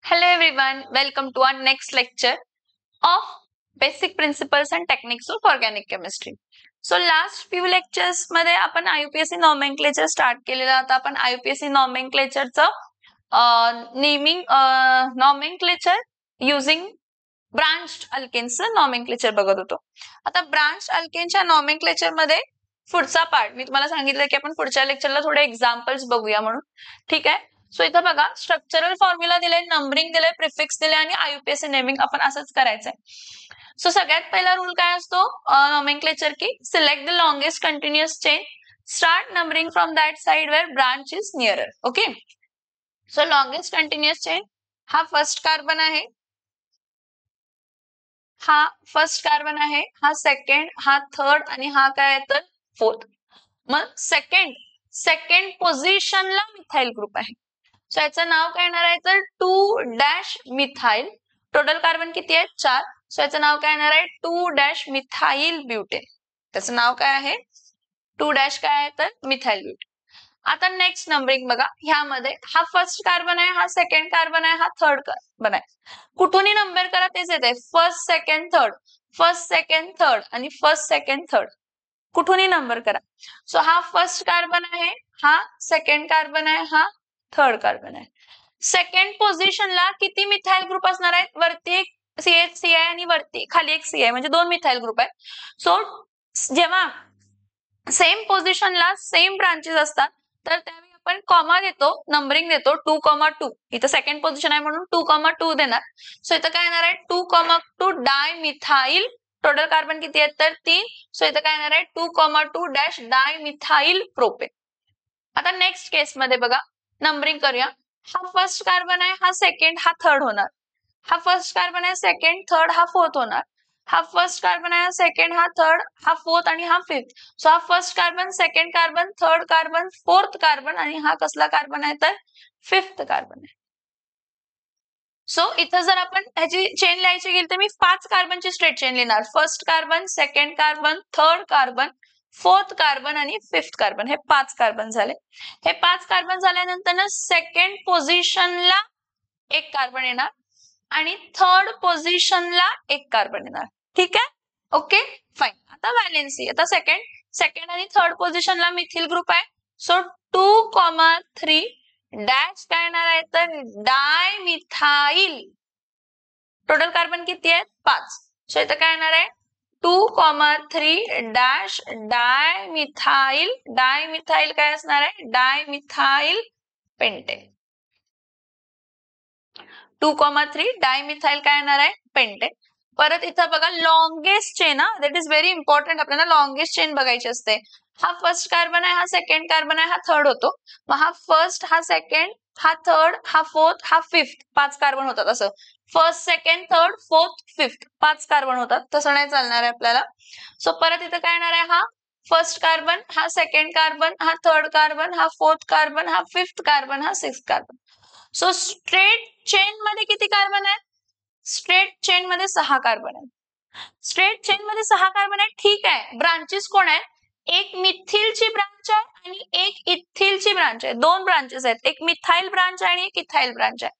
Hello everyone, welcome to our next lecture of Basic Principles and Techniques of Organic Chemistry. So last few lectures मध्ये आपण IUPAC nomenclature start केलेलं. आता आपण IUPAC nomenclature चं naming nomenclature using branched alkanes nomenclature बघत होतो. आता branched alkaneच्या nomenclature मध्ये पुढचा पार्ट मी तुम्हाला सांगितलं की आपण पुढच्या लेक्चरला थोडे एक्झाम्पल्स बघूया म्हणून. ठीक आहे. सो इथं बघा स्ट्रक्चरल फॉर्म्युला दिले, नंबरिंग दिले, प्रिफिक्स दिले आणि IUPAC नेमिंग आपण असंच करायचंय. सो सगळ्यात पहिला रूल काय असतो नॉमेनक्लेचर की select the longest continuous chain, start numbering from that side where branch is nearer. Okay. So longest continuous chain हा फर्स्ट कार्बन आहे, हा फर्स्ट कार्बन आहे, हा सेकंड, हा थर्ड आणि हा काय आहे तर फोर्थ. मग सेकंड पोझिशनला मिथाइल ग्रुप आहे. सो याचं नाव काय येणार आहे तर 2- मिथाइल. टोटल कार्बन किती आहेत 4. सो याचं नाव काय येणार आहे 2- मिथाइल ब्युटेन. त्याचं नाव काय आहे 2- काय आहे तर मिथाइल ब्युटेन. आता नेक्स्ट नंबरिंग बघा, ह्यामध्ये हा फर्स्ट कार्बन आहे, हा सेकंड कार्बन आहे, हा थर्ड कार्बन आहे. कुठूनही नंबर करा तेच येते, first second third, first second third आणि फर्स्ट सेकंड थर्ड. कुठूनही नंबर करा. सो हा फर्स्ट कार्बन आहे, हा सेकंड कार्बन आहे, हा थर्ड कार्बन आहे. सेकंड पोझिशनला किती मिथाइल ग्रुप असणार आहेत? वरती एक सी आहे आणि वरती खाली एक सी आहे, म्हणजे 2 मिथाइल ग्रुप आहे. सो जेव्हा सेम पोझिशनला सेम ब्रांचेस असतात तर त्यावेळी आपण कॉमा देतो, नंबरिंग देतो 2,2. इथं सेकंड पोझिशन आहे म्हणून 2,2 देणार. सो इथं काय येणार आहे 2,2 डाय मिथाइल. टोटल कार्बन किती आहेत तर 3. सो इथं काय येणार आहे 2,2- डाय मिथाइल प्रोपेन. आता नेक्स्ट केस मध्ये बघा, नंबरिंग करूया. हा फर्स्ट कार्बन आहे, हा सेकंड, हा थर्ड होणार. हा फर्स्ट कार्बन आहे, सेकंड, थर्ड, हा फोर्थ होणार. हा फर्स्ट कार्बन आहे, सेकंड, हा थर्ड, हा फोर्थ आणि हा फिफ्थ. सो हा first carbon, second carbon, third carbon, fourth carbon आणि हा कसला कार्बन आहे तर फिफ्थ कार्बन आहे. सो इथं जर आपण ह्याची चेन लिहायची गेली तर मी 5 कार्बनची स्ट्रेट चेन लिहिणार. First carbon, second carbon, third carbon, fourth carbon आणि फिफ्थ कार्बन. हे 5 कार्बन झाले. हे 5 कार्बन झाल्यानंतर ना सेकंड पोझिशनला एक कार्बन येणार आणि थर्ड पोझिशनला एक कार्बन येणार. ठीक आहे. Okay fine. आता व्हॅलेन्सी, आता सेकंड आणि थर्ड पोझिशनला मिथिल ग्रुप आहे. सो 2,3 डॅश काय येणार आहे तर डाय मिथाइल. टोटल कार्बन किती आहेत 5. सो इथं काय येणार आहे 2,3 डॅश डाय मिथाइल. डाय मिथाइल काय असणार आहे डाय मिथाइल पेंटेन. 2,3 डाय मिथाइल काय येणार आहे पेंटेन. परत इथं बघा longest chain, that is very important. आपल्याला लॉंगेस्ट चेन बघायची असते. हा फर्स्ट कार्बन आहे, हा सेकंड कार्बन आहे, हा थर्ड होतो. मग हा फर्स्ट, हा सेकंड, हा थर्ड, हा फोर्थ, हा फिफ्थ 5 कार्बन होतात. असं first, second, third, fourth, fifth 5 carbon होतात. तसं नाही चालणार आहे आपल्याला. सो परत इथं काय येणार आहे, हा फर्स्ट कार्बन, हा सेकंड कार्बन, हा थर्ड कार्बन, हा फोर्थ कार्बन, हा फिफ्थ कार्बन, हा sixth carbon. So straight chain मध्ये किती कार्बन आहेत? स्ट्रेट चेन मध्ये 6 कार्बन आहेत. स्ट्रेट चेन मध्ये 6 कार्बन आहेत. ठीक आहे. ब्रांचेस कोण आहेत? एक मिथिलची ब्रांच आहे आणि एक इथिलची ब्रांच आहे. 2 ब्रांचेस आहेत. एक मिथाइल ब्रांच आहे आणि एक इथाइल ब्रांच आहे.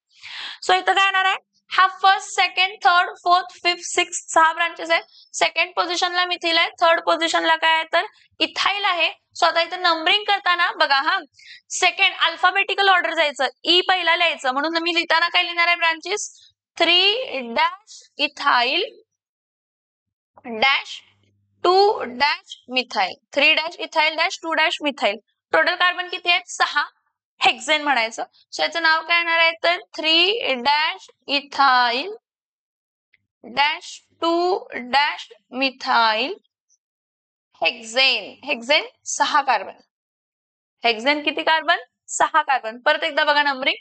सो इथं काय येणार आहे, हा first, second, third, fourth, fifth, sixth 6 branches आहेत. सेकंड पोझिशनला मिथिल आहे, थर्ड पोझिशनला काय आहे तर इथाइल आहे. सो आता इथं नंबरिंग करताना बघा, हा सेकंड अल्फाबेटिकल ऑर्डर जायचं, ई पहिला लिहायचं. म्हणून मी लिहिताना काय लिहिणार आहे branches 3- ethyl dash 2- methyl. 3- ethyl dash 2- methyl. Total carbon किती आहेत 6. हेक्सेन म्हणायचं. सो याचं नाव काय येणार आहे तर 3- ethyl dash 2- methyl hexane. Hexane 6 carbon. Hexane किती कार्बन 6 कार्बन. परत एकदा बघा नंबरिंग.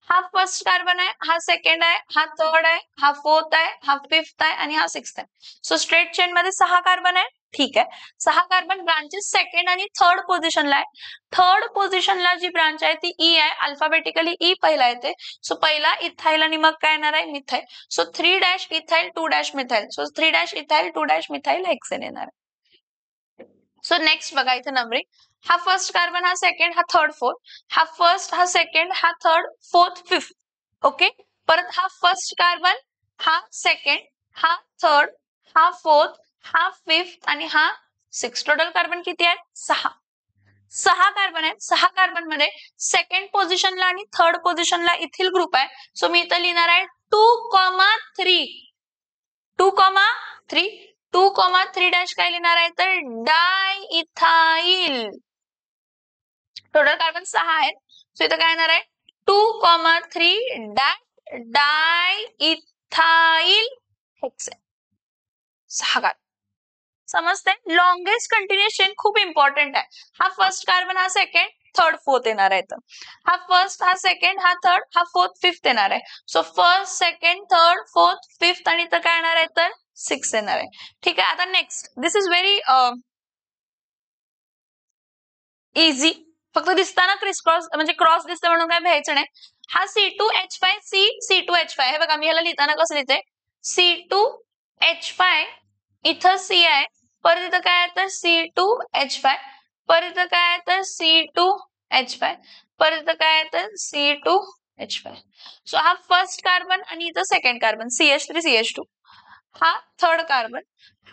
हा फर्स्ट कार्बन आहे, हा सेकंड आहे, हा थर्ड आहे, हा फोर्थ आहे, हा फिफ्थ आहे आणि हा सिक्स्थ आहे. सो स्ट्रेट चेन मध्ये 6 कार्बन आहे. ठीक आहे. 6 कार्बन ब्रांचेस सेकंड आणि थर्ड पोझिशनला आहे. थर्ड पोझिशनला जी ब्रांच आहे ती ई आहे. अल्फाबेटिकली ई पहिला येते. सो पहिला इथाइल आणि मग काय येणार आहे methyl. So 3- ethyl 2- methyl. So 3- ethyl 2- methyl hexane येणार आहे. सो नेक्स्ट बघा इथे नंबरिंग. हा फर्स्ट कार्बन, हा सेकंड, हा थर्ड, फोर्थ. हा फर्स्ट, हा सेकंड, हा थर्ड, फोर्थ, फिफ्थ. ओके. परत हा फर्स्ट कार्बन, हा सेकंड, हा थर्ड, हा फोर्थ, हा फिफ्थ आणि हा सिक्स. टोटल कार्बन किती आहेत? 6 कार्बन आहेत. 6 कार्बन मध्ये सेकंड पोझिशनला आणि थर्ड पोझिशनला इथिल ग्रुप आहे. सो मी इथं लिहिणार आहे 2,3. 2,3. 2,3 डॅश काय लिहिणार आहे तर डायइथाइल. टोटल कार्बन 6 आहेत. सो इथं काय येणार आहे 2,3 डॅश डायइथाइल हेक्सेन. 6 कार्बन. समजते? लॉंगेस्ट कंटिन्युअस चेन खूप इम्पॉर्टंट आहे. हा फर्स्ट कार्बन, हा सेकंड, थर्ड, फोर्थ येणार आहे. हा फर्स्ट, हा सेकंड, हा थर्ड, हा फोर्थ, फिफ्थ येणार आहे. So first, second, third, fourth, fifth आणि इथं काय येणार आहे तर 6 येणार आहे. ठीक आहे. आता next, this is very easy. फक्त दिसताना क्रिसक्रॉस म्हणजे क्रॉस दिसते म्हणून काय भ्यायचं नाही. हा C2H5 C2H5 हे बघा मी ह्याला लिहिताना कसं लिहिते C2H5 इथं C आहे, परत इथं काय आहे तर C2H5, परत इथं काय आहे तर C2H5, परत इथं काय आहे तर C2H5. सो हा फर्स्ट कार्बन आणि इथं सेकंड कार्बन CH3 CH2, हा थर्ड कार्बन,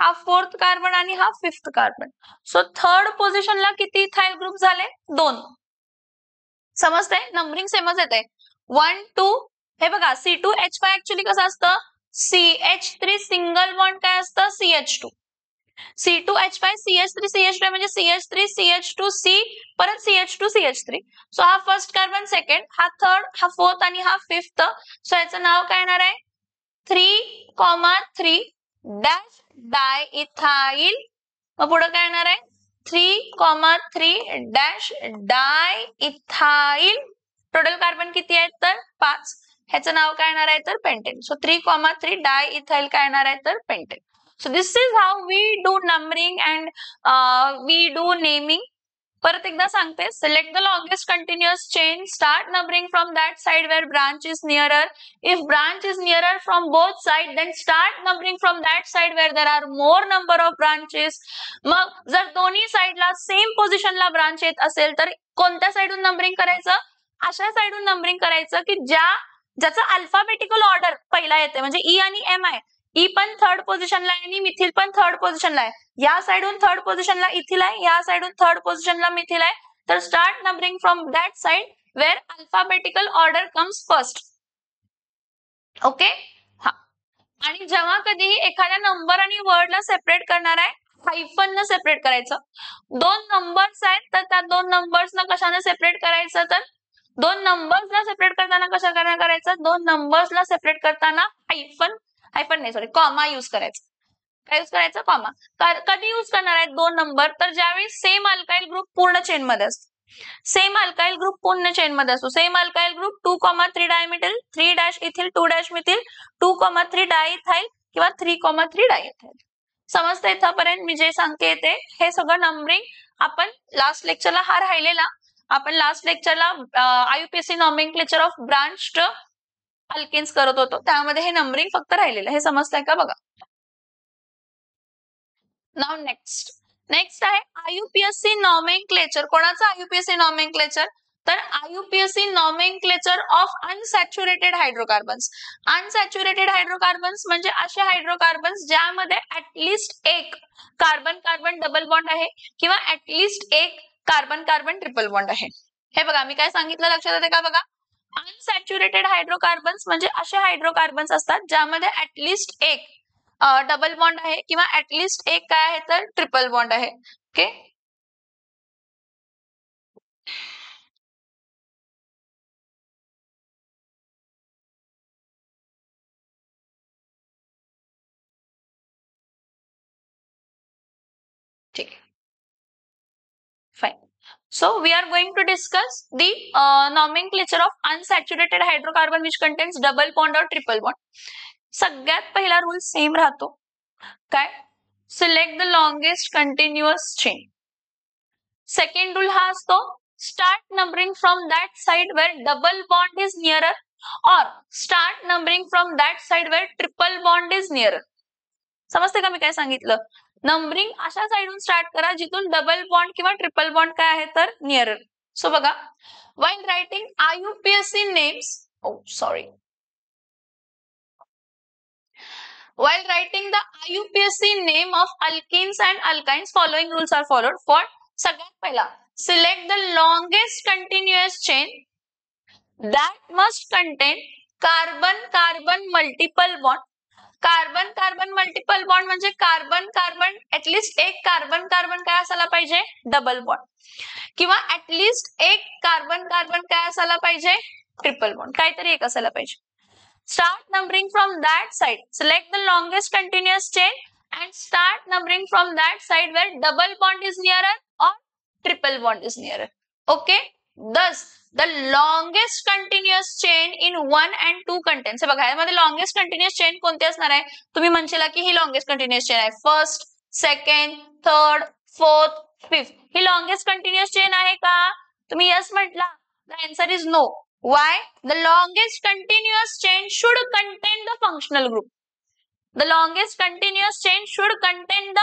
हा फोर्थ कार्बन आणि हा फिफ्थ कार्बन. सो थर्ड पोझिशनला किती इथाइल ग्रुप झाले? 2. समजतंय? नंबरिंग सेमच येते 1 2. हे बघा C2H5 ऍक्च्युअली कसं असतं CH3 सिंगल बॉन्ड काय असतं CH2. C2H5 CH3 CH2 म्हणजे CH3 CH2C परत CH2 CH3. सो हा फर्स्ट कार्बन, सेकंड, हा थर्ड, हा फोर्थ आणि हा फिफ्थ. सो याचं नाव काय येणार आहे 3,3 डॅश डायइथाइल. मग पुढे काय येणार आहे 3,3 डॅश डायइथाइल. टोटल कार्बन किती आहेत तर 5. ह्याचं नाव काय येणार आहे तर पेंटेन. सो 3,3 डायइथाइल काय येणार आहे तर pentane. So this is how we do numbering and we do naming. परत एकदा सांगते, select the longest continuous chain, start numbering from that side where branch is nearer. If branch is nearer from both sides, then start numbering from that side where there are more number of branches. मग जर दोन्ही साइडला same पोझिशनला branch येत असेल तर कोणत्या साइडून numbering करायचं? अशा साइडून नंबरिंग करायचं की ज्याचा अल्फाबेटिकल ऑर्डर पहिला येते, म्हणजे ई आणि एम आहे. ई पण थर्ड पोझिशनला आहे आणि मिथिल पण थर्ड पोझिशनला आहे. या साइडून थर्ड पोझिशनला इथिल आहे, या साइडून थर्ड पोझिशनला मिथिल आहे. तर start numbering from that side where alphabetical order comes first. Okay. हा. आणि जेव्हा कधीही एखाद्या नंबर आणि वर्डला सेपरेट करणार आहे हायफन न सेपरेट करायचं. 2 नंबर्स आहेत तर त्या 2 नंबर्सना कशाने सेपरेट करायचं तर 2 नंबर्सला सेपरेट करताना कशाने करायचं 2 नंबर्सला सेपरेट करताना हायफन नाही सॉरी कॉमा यूज करायचं. काय यूज करायचं कॉमा. कधी यूज करणार आहेत 2 नंबर तर ज्यावेळी सेम अल्काइल ग्रुप पूर्ण चेन मध्ये असतो. सेम अल्काइल ग्रुप पूर्ण चेन मध्ये असतो. Same alkyl group 2,3 dimethyl 3 dash ethyl 2 dash methyl 2,3 diethyl किंवा 3,3 डायइथाइल. समजतं इथपर्यंत मी जे सांगते ते हे सगळं नंबरिंग आपण लास्ट लेक्चरला हा राहिलेला आपण लास्ट लेक्चरला IUPAC nomenclature of branched alkanes करत होतो, त्यामध्ये हे नंबरिंग फक्त राहिलेलं. हे समजतंय का बघा. नाउ नेक्स्ट आहे आयुपीएससी नॉमेनक्लेचर. कोणाचं आयुपीएससी नॉमेनक्लेचर तर IUPAC nomenclature of unsaturated hydrocarbons. Unsaturated hydrocarbons म्हणजे असे हायड्रोकार्बन्स ज्यामध्ये ऍटलिस्ट एक कार्बन कार्बन डबल बॉन्ड आहे किंवा ऍटलिस्ट एक कार्बन कार्बन ट्रिपल बॉन्ड आहे. हे बघा मी काय सांगितलं लक्षात येते का बघा. अनसॅच्युरेटेड हायड्रोकार्बन्स म्हणजे असे हायड्रोकार्बन्स असतात ज्यामध्ये ऍटलिस्ट एक डबल बॉन्ड आहे किंवा ऍटलिस्ट एक काय आहे तर ट्रिपल बॉन्ड आहे. ओके. ठीक आहे. Fine. So we are going to discuss the nomenclature of unsaturated hydrocarbon which contains double bond or triple bond. सगळ्यात पहिला रूल सेम राहतो काय select the longest continuous chain. Second rule हा असतो start numbering from that side where double bond is nearer or start numbering from that side where triple bond is nearer. समजते का मी काय सांगितलं. नंबरिंग अशा साइडून स्टार्ट करा जिथून डबल बॉन्ड किंवा ट्रिपल बॉन्ड काय आहे तर नियरर. सो बघा while writing IUPAC names, oh sorry, While writing the IUPAC name of alkenes and alkynes, following rules are followed. For सगळ्यात पहिला, select the longest continuous chain that must contain carbon-carbon multiple bond. Carbon carbon multiple bond म्हणजे carbon carbon at least एक carbon carbon काय असायला पाहिजे, double bond, किंवा at least एक carbon carbon काय असायला पाहिजे, ट्रिपल बॉन्ड, काहीतरी एक असायला पाहिजे. Start numbering from that side. Select the longest continuous chain and start numbering from that side where double bond is nearer or triple bond is nearer. Okay, thus the longest continuous chain in 1 and 2 contains. बघा यामध्ये longest continuous chain कोणती असणार आहे, तुम्ही म्हणशीला की ही longest continuous chain आहे, first, second, third, fourth, fifth, ही longest continuous chain आहे का, तुम्ही यस म्हटला, the answer is no. Why? The longest continuous chain should contain the functional group. The longest continuous chain should contain the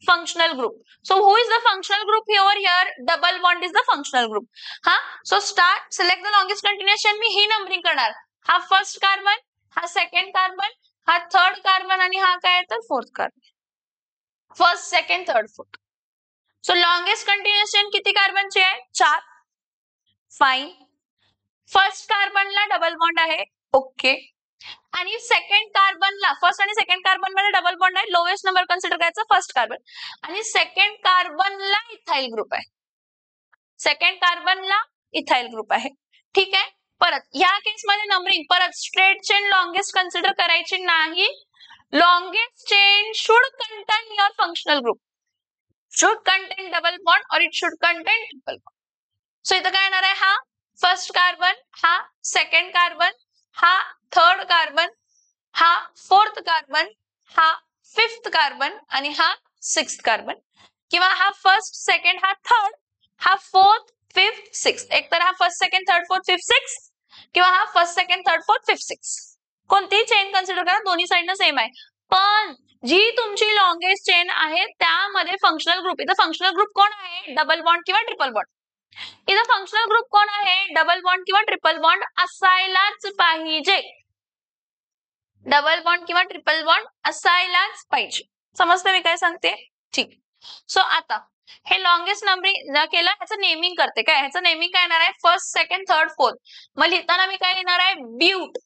functional group. So who is the functional group over here? Double bond is the functional group. So start, select the longest continuous chain. Me he numbering करणार. हा first carbon, हा second carbon, हा third carbon आणि हा काय तर fourth carbon. First, second, third, fourth. So longest continuous chain किती carbon ची आहे? 4. Fine. First carbon ला double bond आहे. Okay. आणि सेकंड कार्बनला, फर्स्ट आणि सेकंड कार्बन मध्ये डबल बॉन्ड आहे, लोएस्ट नंबर कन्सिडर करायचा फर्स्ट कार्बन, आणि सेकंड कार्बनला इथाइल ग्रुप आहे, सेकंड कार्बनला इथाइल ग्रुप आहे. ठीक आहे, परत या केस मध्ये नंबरिंग परत स्ट्रेट चेन लॉंगेस्ट कन्सिडर करायची नाही. Longest chain should contain your functional group, should contain double bond or it should contain triple bond. So इथं काय येणार आहे, हा फर्स्ट कार्बन, हा सेकंड कार्बन, हा थर्ड कार्बन, हा फोर्थ कार्बन, हा फिफ्थ कार्बन आणि हा सिक्स्थ कार्बन, किंवा हा फर्स्ट, सेकंड, हा थर्ड, हा फोर्थ, फिफ्थ, सिक्स्थ. एक तर हा first, second, third, fourth, fifth, sixth, किंवा हा first, second, third, fourth, fifth, sixth. कोणतीही चेन कन्सिडर करा, दोन्ही साइडनं सेम आहे. पण जी तुमची लॉंगेस्ट चेन आहे त्यामध्ये फंक्शनल ग्रुप, इथं फंक्शनल ग्रुप कोण आहे, डबल बॉन्ड किंवा ट्रिपल बॉन्ड. इथं फंक्शनल ग्रुप कोण आहे, डबल बॉन्ड किंवा ट्रिपल बॉन्ड असायलाच पाहिजे, डबल बॉन्ड किंवा ट्रिपल बॉन्ड असायलाच पाहिजे. समजतं मी काय सांगते? ठीक. सो आता हे लॉंगेस्ट नंबरिंग केलं, ह्याचं नेमिंग करते. काय ह्याचं नेमिंग काय येणार आहे, फर्स्ट, सेकंड, थर्ड, फोर्थ. मग लिहिताना मी काय लिहिणार आहे, ब्यूट,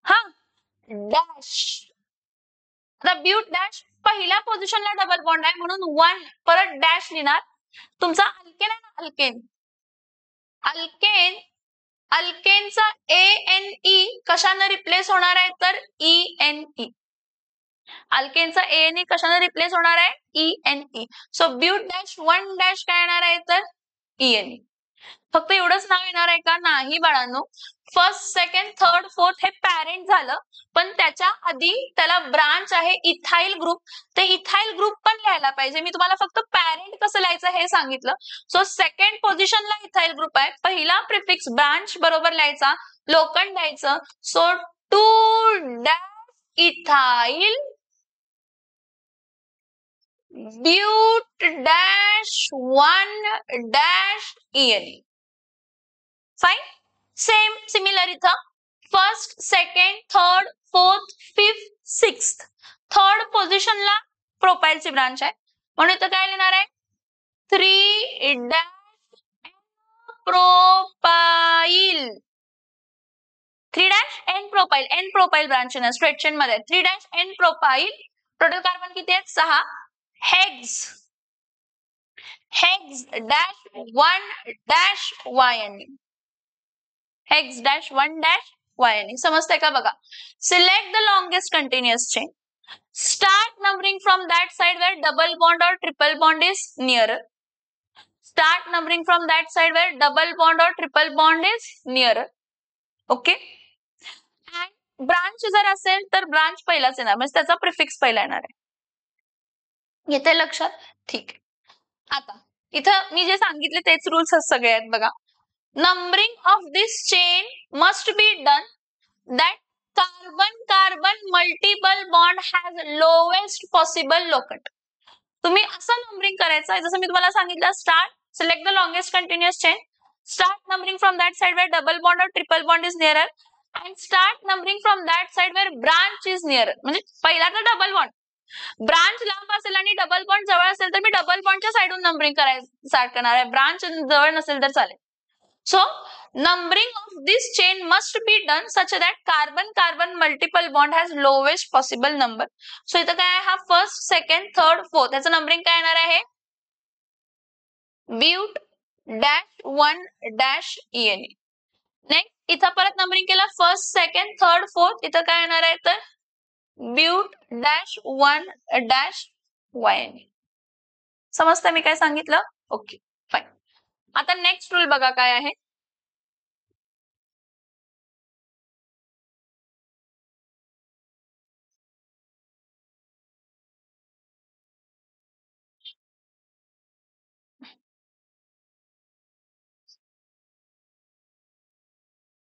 हा डॅश. आता ब्यूट डॅश पहिल्या पोझिशनला डबल बॉन्ड आहे म्हणून 1, परत डॅश लिहिणार. तुमचा अल्केन आहे ना, अल्केन, अल्केन, अल्केनचा ANE कशाने रिप्लेस होणार आहे तर ENE. अल्केनचा ANE कशाने रिप्लेस होणार आहे, ENE. So but dash 1 dash काय येणार आहे तर ENE. फक्त एवढंच नाव येणार आहे का, नाही बाळांनो. फर्स्ट, सेकंड, थर्ड, फोर्थ हे पॅरेंट झालं, पण त्याच्या आधी त्याला ब्रांच आहे इथाइल ग्रुप, ते इथाइल ग्रुप पण लिहायला पाहिजे. मी तुम्हाला फक्त पॅरेंट कसं लिहायचं हे सांगितलं. सो सेकंड पोझिशनला इथाइल ग्रुप आहे, पहिला प्रिफिक्स ब्रांच बरोबर लिहायचा, लोकन द्यायचं. So 2 dash ethyl but dash 1 dash ENE. Fine. Same similar इथं first, second, third, fourth, fifth, sixth, third पोझिशनला प्रोपाइलची ब्रांच आहे म्हणून इथं काय लिहिणार आहे, 3 dash propyl, 3 dash N propyl, N propyl branch आहे स्ट्रेट चेन मध्ये, 3 dash N propyl. Total carbon किती आहेत, 6. Hex, hex dash 1 dash YNE, hex dash 1 dash YNE. समजतंय का बघा. Select the longest continuous chain. Start numbering from that side where double bond or triple bond is nearer. Start numbering from that side where double bond or triple bond is nearer. Okay. And branch जर असेल तर branch पहिलाच येणार, म्हणजे त्याचा prefix पहिला येणार आहे. येते लक्षात? ठीक आहे. आता इथं मी जे सांगितले तेच रूल्स सगळे आहेत बघा. Numbering of this chain must be done that carbon-carbon multiple bond has lowest possible locant. तुम्ही असं नंबरिंग करायचं आहे जसं मी तुम्हाला सांगितलं. Start, select the longest continuous chain, start numbering from that side where double bond or triple bond is nearer, and start numbering from that side where branch is near. म्हणजे पहिला तर डबल बॉन्ड, ब्रांच लांब असेल आणि double bond जवळ असेल तर मी double बॉन्डच्या साइडून numbering करायला स्टार्ट करणार आहे. ब्रांच जवळ नसेल तर चालेल. So numbering of this chain must be done such that carbon carbon multiple bond has lowest possible number. So इथं काय आहे, हा फर्स्ट सेकंड थर्ड फोर्थ याचं नंबरिंग काय येणार आहे, but dash 1 dash ENE. Next इथं परत नंबरिंग केलं फर्स्ट सेकंड थर्ड फोर्थ, इथं काय येणार आहे तर ब्यूट डॅश 1 डॅश YNE. समजतं मी काय सांगितलं? Okay fine. आता नेक्स्ट रूल बघा काय आहे.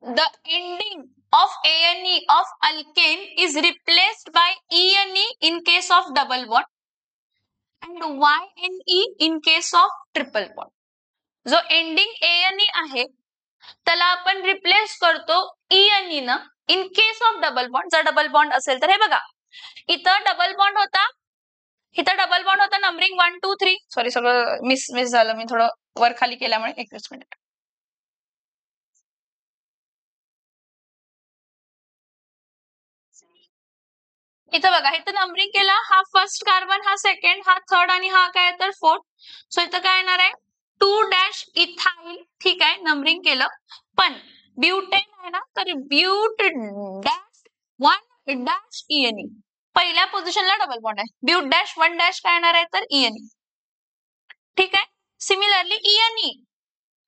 The ending of ANE of alkane is replaced by ENE in case of double bond and YNE in case of triple bond. जो एंडिंग ANE आहे त्याला आपण रिप्लेस करतो ENE न in case of double bond. जर double bond असेल तर हे बघा इथं डबल बॉन्ड होता, इथं डबल बॉन्ड होता नंबरिंग 1 2 3. सॉरी सगळं मिस झालं, मी थोडं वर खाली केल्यामुळे. 1 मिनिट. इथं बघा इथं नंबरिंग केला, हा फर्स्ट कार्बन, हा सेकंड, हा थर्ड आणि हा काय तर फोर्थ. सो इथं काय येणार आहे 2 डॅश इथाइल. ठीक आहे नंबरिंग केलं, पण ब्यूटेन आहे ना तर ब्यूट डॅश 1 डॅश ENE पहिल्या पोझिशनला डबल बॉन्ड आहे. ब्यूट डॅश 1 डॅश काय येणार आहे तर ENE. ठीक आहे. सिमिलरली ENE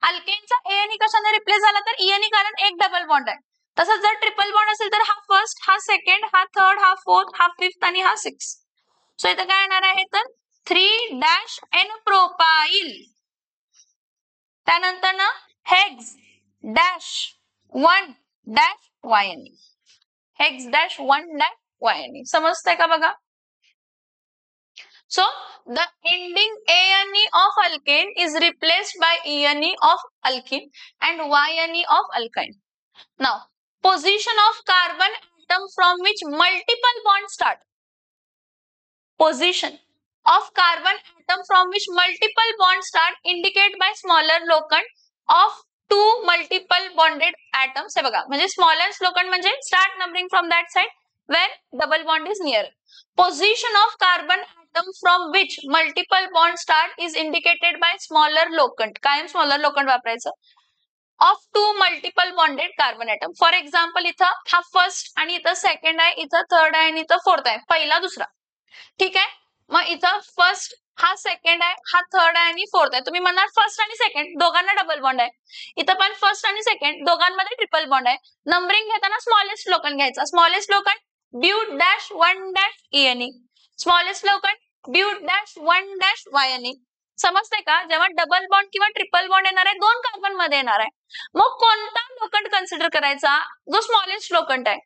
अल्केनचा ANE कशाने रिप्लेस झाला तर ENE, कारण एक डबल बॉन्ड आहे. तसंच जर ट्रिपल बॉन्ड असेल तर हा फर्स्ट, हा सेकंड, हा थर्ड, हा फोर्थ, हा फिफ्थ आणि हा सिक्स. सो इथं काय येणार आहे तर 3 डॅश N प्रोपाइल. त्यानंतर ना hex dash 1 dash YNE. Hex dash 1 dash YNE. समजतंय का बघा. So the ending ANE of alkane is replaced by ENE of alkene and YNE of alkyne. Now position of carbon atom from which multiple bonds start. Position of carbon atom from which multiple bonds start indicate by smaller locant of two multiple bonded atoms. हे बघा म्हणजे smallest locant म्हणजे start numbering from that side where double bond is near. Position of carbon atom from which multiple bonds start is indicated by smaller locant. कायम smaller locant वापरायचं. Of two multiple bonded carbon atom. For example इथं हा first आणि इथं second आहे, इथं third आहे आणि इथं फोर्थ आहे, पहिला दुसरा. ठीक आहे. मग इथं फर्स्ट, हा सेकंड आहे, हा थर्ड आहे आणि फोर्थ आहे. तुम्ही म्हणणार फर्स्ट आणि सेकंड दोघांना डबल बॉन्ड आहे. इथं पण फर्स्ट आणि सेकंड दोघांमध्ये ट्रिपल बॉन्ड आहे. नंबरिंग घेताना स्मॉलेस्ट लोकंट घ्यायचा. Smallest locant but dash 1 dash ENE. Smallest locant but dash 1 dash YNE. समजतंय का. जेव्हा डबल बॉन्ड किंवा ट्रिपल बॉन्ड येणार आहे दोन कार्बन मध्ये येणार आहे, मग कोणता लोकंट कन्सिडर करायचा, जो स्मॉलेस्ट लोकंट आहे.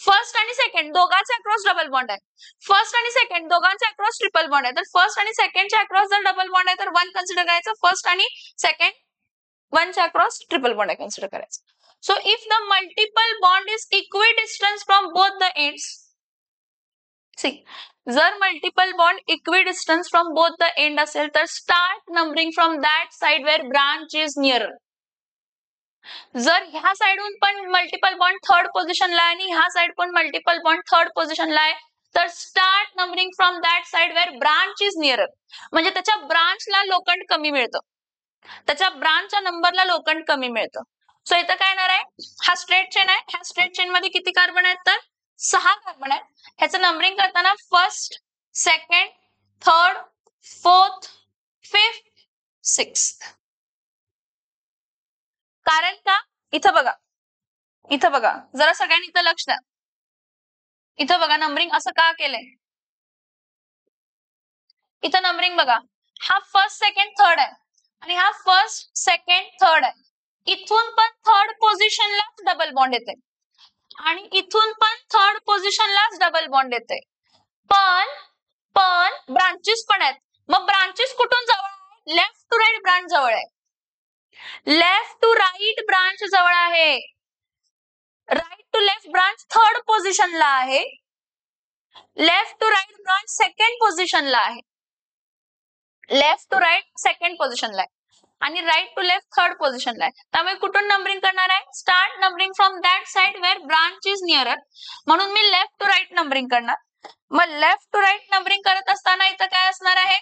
फर्स्ट आणि सेकंड दोघांचे अक्रॉस डबल बॉन्ड आहे, फर्स्ट आणि सेकंड दोघांचे अक्रॉस ट्रिपल बॉन्ड आहे, तर फर्स्ट आणि सेकंडच्या अक्रॉस जर डबल बॉन्ड आहे तर 1 कन्सिडर करायचं. फर्स्ट आणि सेकंड 1च्या अक्रॉस ट्रिपल बॉन्ड आहे कन्सिडर करायचं. So if the multiple bond is equidistance from both the ends. See जर multiple bond equidistance from both the end असेल तर start numbering from that side where branch is near. जर ह्या साइडून पण multiple bond third पोझिशनला आहे आणि ह्या साइड पण मल्टिपल बॉन्ड थर्ड पोझिशनला आहे तर start numbering from that side where branch is near. म्हणजे त्याच्या ब्रांचला लोकंट कमी मिळतं, त्याच्या ब्रांचच्या नंबरला लोकंट कमी मिळतं. सो इथं काय येणार आहे, हा स्ट्रेट चेन आहे, ह्या स्ट्रेट चेन मध्ये किती कार्बन आहेत तर 6 कार्बन आहेत. ह्याचं नंबरिंग करताना first, second, third, fourth, fifth, sixth. कारण का इथं बघा जरा सगळ्यांनी इथं लक्ष द्या. इथं बघा नंबरिंग असं का केलंय. इथं नंबरिंग बघा, हा फर्स्ट सेकंड थर्ड आहे आणि हा फर्स्ट सेकंड थर्ड आहे. इथून पण थर्ड पोझिशनलाच डबल बॉन्ड येते आणि इथून पण थर्ड पोझिशनलाच डबल बॉन्ड येते. पण ब्रांचेस पण आहेत. मग ब्रांचेस कुठून जवळ आहे, लेफ्ट टू राईट ब्रांच जवळ आहे, लेफ्ट टू राईट ब्रांच जवळ आहे. Right to to left branch third पोझिशनला आहे, left to right branch second पोझिशनला आहे, लेफ्ट टू राईट सेकंड पोझिशनला आहे आणि राईट टू लेफ्ट थर्ड पोझिशनला आहे. त्यामुळे कुठून नंबरिंग करणार आहे? Start numbering from that side where branch is nearer. म्हणून मी लेफ्ट टू राईट नंबरिंग करणार. मग लेफ्ट टू राईट नंबरिंग करत असताना इथं काय असणार आहे?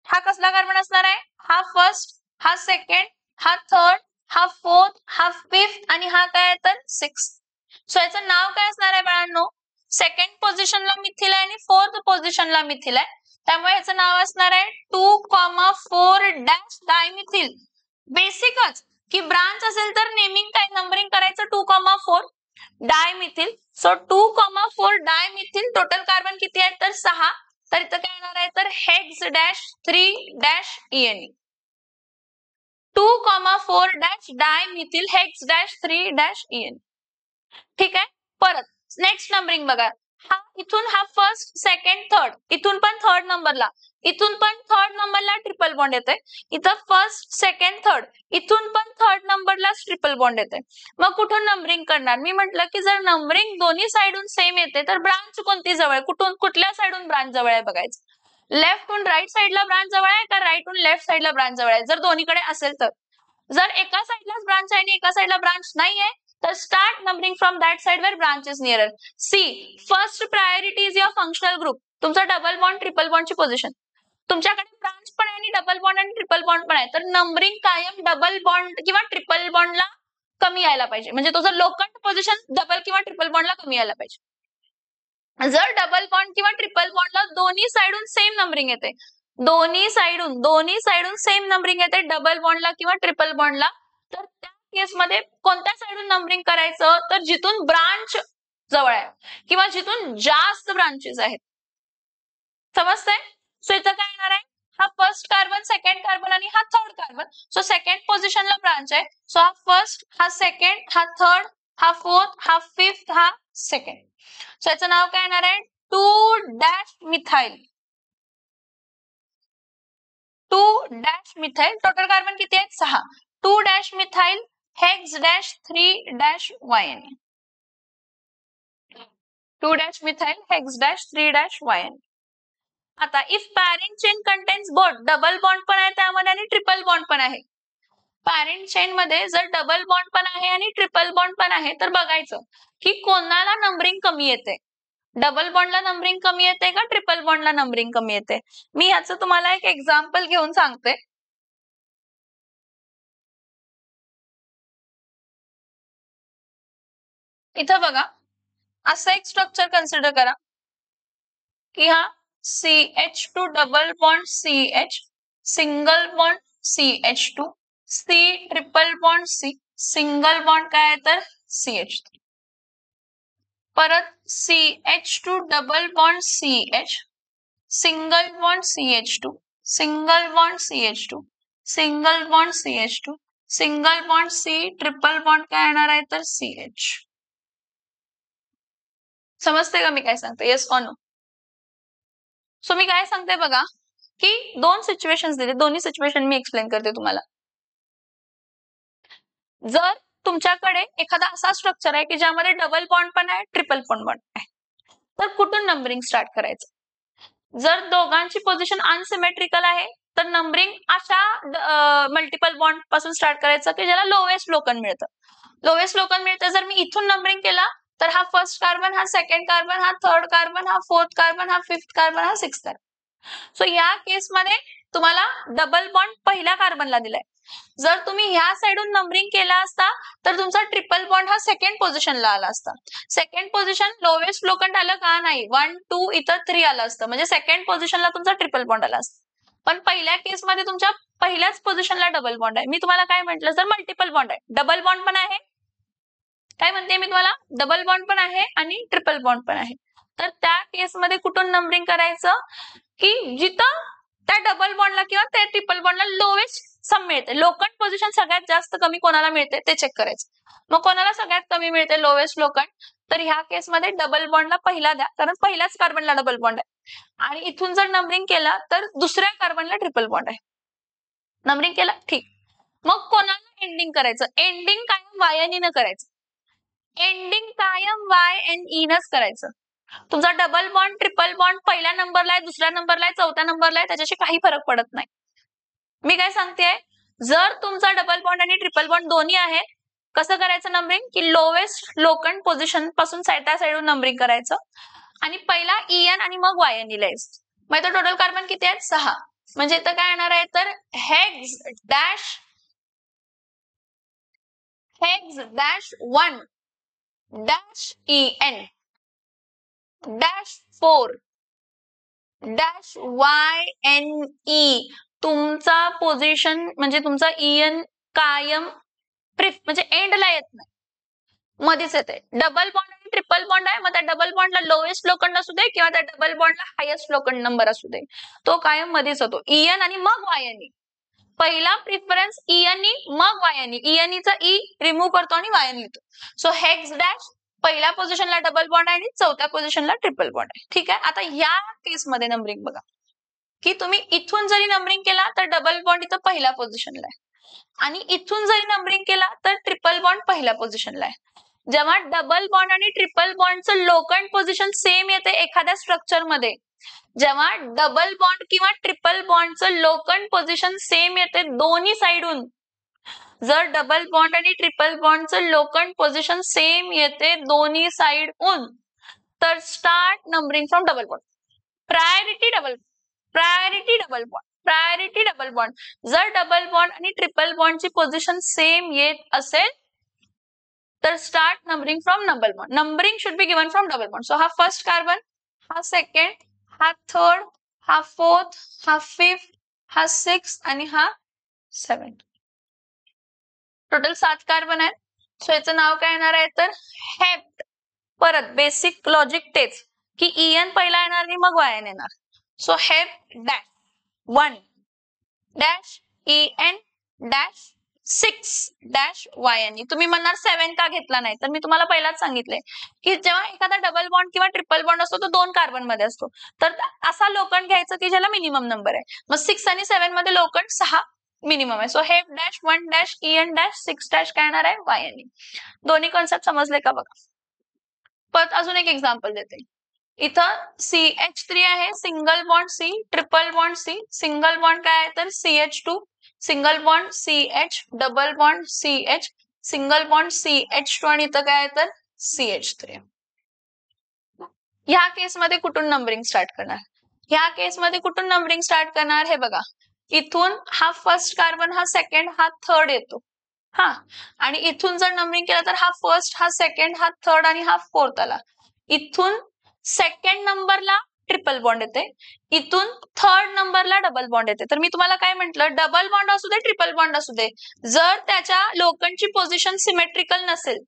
हा कसला कार्बन असणार आहे? हा फर्स्ट, हा सेकंड, हा थर्ड, हा फोर्थ, हा फिफ्थ आणि हा काय तर सिक्स्थ. सो याचं नाव काय असणार आहे बाळांनो? सेकंड पोझिशनला मिथिल आहे आणि फोर्थ पोझिशनला मिथिल आहे. त्यामुळे याचं नाव असणार आहे 2,4 डॅश डायमिथिल. बेसिकच की ब्रांच असेल तर नेमिंग काय नंबरिंग करायचं 2,4 dimethyl. So 2,4 dimethyl. Total carbon किती आहेत तर 6. तर इथं काय येणार आहे तर hex dash 3 dash ENE. 2,4 dash dimethyl hex dash 3 dash ENE. ठीक आहे. परत नेक्स्ट नंबरिंग बघा. हा इथून हा फर्स्ट, सेकंड, थर्ड, इथून पण थर्ड नंबरला, इथून पण थर्ड नंबरला ट्रिपल बॉन्ड येते. इथं फर्स्ट, सेकंड, थर्ड, इथून पण थर्ड नंबरला ट्रिपल बॉन्ड येते. मग कुठून नंबरिंग करणार? मी म्हटलं की जर नंबरिंग दोन्ही साइडून सेम येते तर ब्रांच कोणती जवळ, कुठून कुठल्या साइडून ब्रांच जवळ आहे बघायचं. लेफ्टहून राईट साइडला ब्रांच जवळ आहे का राईटहून लेफ्ट साइडला ब्रांच जवळ आहे? जर दोन्हीकडे असेल तर. जर एका साइडलाच ब्रांच आहे आणि एका साइडला ब्रांच नाही आहे तर start numbering from that side where branch is nearer. See first priority is your functional group. तुमचा डबल बॉन्ड ट्रिपल बॉन्डची पोझिशन. तुमच्याकडे ब्रांच पण आहे आणि डबल बॉन्ड आणि ट्रिपल बॉन्ड पण आहे तर नंबरिंग कायम डबल बॉन्ड किंवा ट्रिपल बॉन्डला कमी यायला पाहिजे. म्हणजे तुझं लोकंट पोझिशन डबल किंवा ट्रिपल बॉन्डला कमी यायला पाहिजे. जर डबल बॉन्ड किंवा ट्रिपल बॉन्डला दोन्ही साइडून सेम नंबरिंग येते, दोन्ही साइडून सेम नंबरिंग येते डबल बॉन्डला किंवा ट्रिपल बॉन्डला, तर त्या केसमध्ये कोणत्या साइडून नंबरिंग करायचं तर जिथून ब्रांच जवळ आहे किंवा जिथून जास्त ब्रांचेस आहेत. समजतंय? सो इथं काय येणार आहे? हा फर्स्ट कार्बन, सेकंड कार्बन आणि हा थर्ड कार्बन. सो सेकंड पोझिशनला ब्रांच आहे. सो हा फर्स्ट, हा सेकंड, हा थर्ड, हा फोर्थ, हा फिफ्थ, हा सेकंड. सो याचं नाव काय येणार आहे? 2 dash methyl. 2 dash methyl. Total carbon किती आहेत? 6. 2 dash methyl hex dash 3 dash YN. 2 dash methyl hex dash 3 dash YN. आता if parent chain contains both, double bond पण आहे त्यामध्ये आणि ट्रिपल बॉन्ड पण आहे. पॅरेंट चेन मध्ये जर डबल बॉन्ड पण आहे आणि ट्रिपल बॉन्ड पण आहे तर बघायचं की कोणाला नंबरिंग कमी येते. डबल बॉन्डला नंबरिंग कमी येते का ट्रिपल बॉन्डला नंबरिंग कमी येते? मी याचं तुम्हाला एक एक्झाम्पल घेऊन सांगते. इथं बघा असं एक स्ट्रक्चर कन्सिडर करा की हा CH2 double bond CH, single bond CH2, C triple bond C, single bond काय आहे तर CH3. परत CH2 double bond CH, single bond CH2, single bond CH2, single bond CH2, single bond C, triple bond काय येणार आहे तर CH. समजते का मी काय सांगते? Yes or no? सो मी काय सांगते बघा की दोन सिच्युएशन्स दिले, दोन्ही सिच्युएशन मी एक्सप्लेन करते तुम्हाला. जर तुमच्याकडे एखादा असा स्ट्रक्चर आहे की ज्यामध्ये डबल बॉन्ड पण आहे ट्रिपल बॉन्ड आहे तर कुठून नंबरिंग स्टार्ट करायचं? जर दोघांची पोझिशन अनसिमेट्रिकल आहे तर नंबरिंग अशा मल्टिपल बॉन्ड पासून स्टार्ट करायचं की ज्याला लोवेस्ट लोकन मिळतं. लोवेस्ट लोकन मिळतं जर मी इथून नंबरिंग केला तर हा फर्स्ट कार्बन, हा सेकंड कार्बन, हा थर्ड कार्बन, हा फोर्थ कार्बन, हा फिफ्थ कार्बन, हा सिक्स्थ कार्बन. सो या केसमध्ये तुम्हाला डबल बॉन्ड पहिल्या कार्बनला दिलाय. जर तुम्ही ह्या साइडून नंबरिंग केला असता तर तुमचा ट्रिपल बॉन्ड हा सेकंड पोझिशनला आला असता. सेकंड पोझिशन लोवेस्ट लोकंट आलं का नाही? 1, 2 इथं 3 आलं असतं म्हणजे सेकंड पोझिशनला तुमचा ट्रिपल बॉन्ड आला असता. पण पहिल्या केसमध्ये तुमच्या पहिल्याच पोझिशनला डबल बॉन्ड आहे. मी तुम्हाला काय म्हटलं जर मल्टिपल बॉन्ड आहे, डबल बॉन्ड पण आहे, काय म्हणते मी तुम्हाला डबल बॉन्ड पण आहे आणि ट्रिपल बॉन्ड पण आहे, तर त्या केसमध्ये कुठून नंबरिंग करायचं की जिथं त्या डबल बॉन्डला किंवा त्या ट्रिपल बॉन्डला लोवेस्ट सम मिळते. लोकंट पोझिशन सगळ्यात जास्त कमी कोणाला मिळते ते चेक करायचं. मग कोणाला सगळ्यात कमी मिळते लोवेस्ट लोकंट तर ह्या केसमध्ये डबल बॉन्डला पहिला द्या कारण पहिल्याच कार्बनला डबल बॉन्ड आहे. आणि इथून जर नंबरिंग केला तर दुसऱ्या कार्बनला ट्रिपल बॉन्ड आहे. नंबरिंग केला ठीक. मग कोणाला एंडिंग करायचं? एंडिंग काय वायनीनं करायचं. एंडिंग कायम YNE नच करायचं. तुमचा डबल बॉन्ड ट्रिपल बॉन्ड पहिल्या नंबरला आहे, दुसऱ्या नंबरला आहे, चौथ्या नंबरला आहे, त्याच्याशी काही फरक पडत नाही. मी काय सांगतेय, जर तुमचा डबल बॉन्ड आणि ट्रिपल बॉन्ड दोन्ही आहेत, कसं करायचं नंबरिंग, की लोवेस्ट लोकंड पोझिशन पासून त्या साईडून नंबरिंग करायचं आणि पहिला EN आणि मग YNE लिहायचं. मग इथं टोटल कार्बन किती आहेत? 6. म्हणजे इथं काय येणार आहे तर hex dash 1 dash EN dash 4 dash YNE. तुमचा पोझिशन म्हणजे तुमचा EN कायम म्हणजे एंडला येत नाही, मध्येच येते. डबल बॉन्ड आणि ट्रिपल बॉन्ड आहे, मग त्या डबल बॉन्डला लोएस्ट लोखंड असू दे किंवा त्या डबल बॉन्डला हायेस्ट लोखंड नंबर असू दे, तो कायम मध्येच होतो. EN आणि मग YNE. पहिला प्रिफरन्स ENE मग YNE. ENE चा E रिमूव्ह करतो आणि YN लिहितो. सो हेक्स डॅश पहिल्या पोझिशनला डबल बॉन्ड आहे आणि चौथ्या पोझिशनला ट्रिपल बॉन्ड आहे. ठीक आहे. आता या केसमध्ये नंबरिंग बघा, की तुम्ही इथून जरी नंबरिंग केला तर डबल बॉन्ड इथं पहिल्या पोझिशनला आहे आणि इथून जरी नंबरिंग केला तर ट्रिपल बॉन्ड पहिल्या पोझिशनला आहे. जेव्हा डबल बॉन्ड आणि ट्रिपल बॉन्डचं लोकंड पोझिशन सेम येते एखाद्या स्ट्रक्चर मध्ये, जेव्हा डबल बॉन्ड किंवा ट्रिपल बॉन्डचं लोकंड पोझिशन सेम येते दोन्ही साइडून, जर डबल बॉन्ड आणि ट्रिपल बॉन्डचं लोकंड पोझिशन सेम येते दोन्ही साइडून, तर start numbering from double bond. Priority double bond, priority double bond. जर डबल बॉन्ड आणि ट्रिपल बॉन्डची पोझिशन सेम येत असेल तर start numbering from double bond. Numbering should be given from double bond. So हा फर्स्ट कार्बन, हा second, हा third, हा फोर्थ, हा फिफ्थ, हा सिक्स्थ आणि हा सेव्हन्थ. टोटल 7 कार्बन आहेत. सो याचं नाव काय येणार आहे तर हेप्ट. परत बेसिक लॉजिक तेच, की EN पहिला येणार आणि मग YN येणार. So hept dash 1 dash EN dash 6 dash YNE. तुम्ही म्हणणार 7 का घेतला नाही, तर मी तुम्हाला पहिलाच सांगितलंय की जेव्हा एखादा डबल बॉन्ड किंवा ट्रिपल बॉन्ड असतो तो 2 कार्बन मध्ये असतो, तर असा लोखंड घ्यायचं की ज्याला मिनिमम नंबर आहे. मग 6 आणि 7 मध्ये लोखंड 6 मिनिमम आहे. So hep dash 1 dash EN dash 6 dash काय येणार आहे YNE. दोन्ही कॉन्सेप्ट समजले का बघा. परत अजून एक एक्झाम्पल देते. इथं CH3 आहे, single bond C, triple bond C, single bond काय आहे तर CH2, single bond CH, double bond CH, single bond CH2 आणि इथं काय आहे तर CH3. ह्या केसमध्ये कुठून नंबरिंग स्टार्ट करणार? ह्या केसमध्ये कुठून नंबरिंग स्टार्ट करणार हे बघा. इथून हा फर्स्ट कार्बन, हा सेकंड, हा थर्ड येतो. हा, आणि इथून जर नंबरिंग केलं तर हा फर्स्ट, हा सेकंड, हा थर्ड आणि हा फोर्थ आला. इथून सेकंड नंबरला ट्रिपल बॉन्ड येते, इथून थर्ड नंबरला डबल बॉन्ड येते. तर मी तुम्हाला काय म्हटलं, डबल बॉन्ड असू दे ट्रिपल बॉन्ड असू दे, जर त्याच्या लोखंडची पोझिशन सिमेट्रिकल नसेल,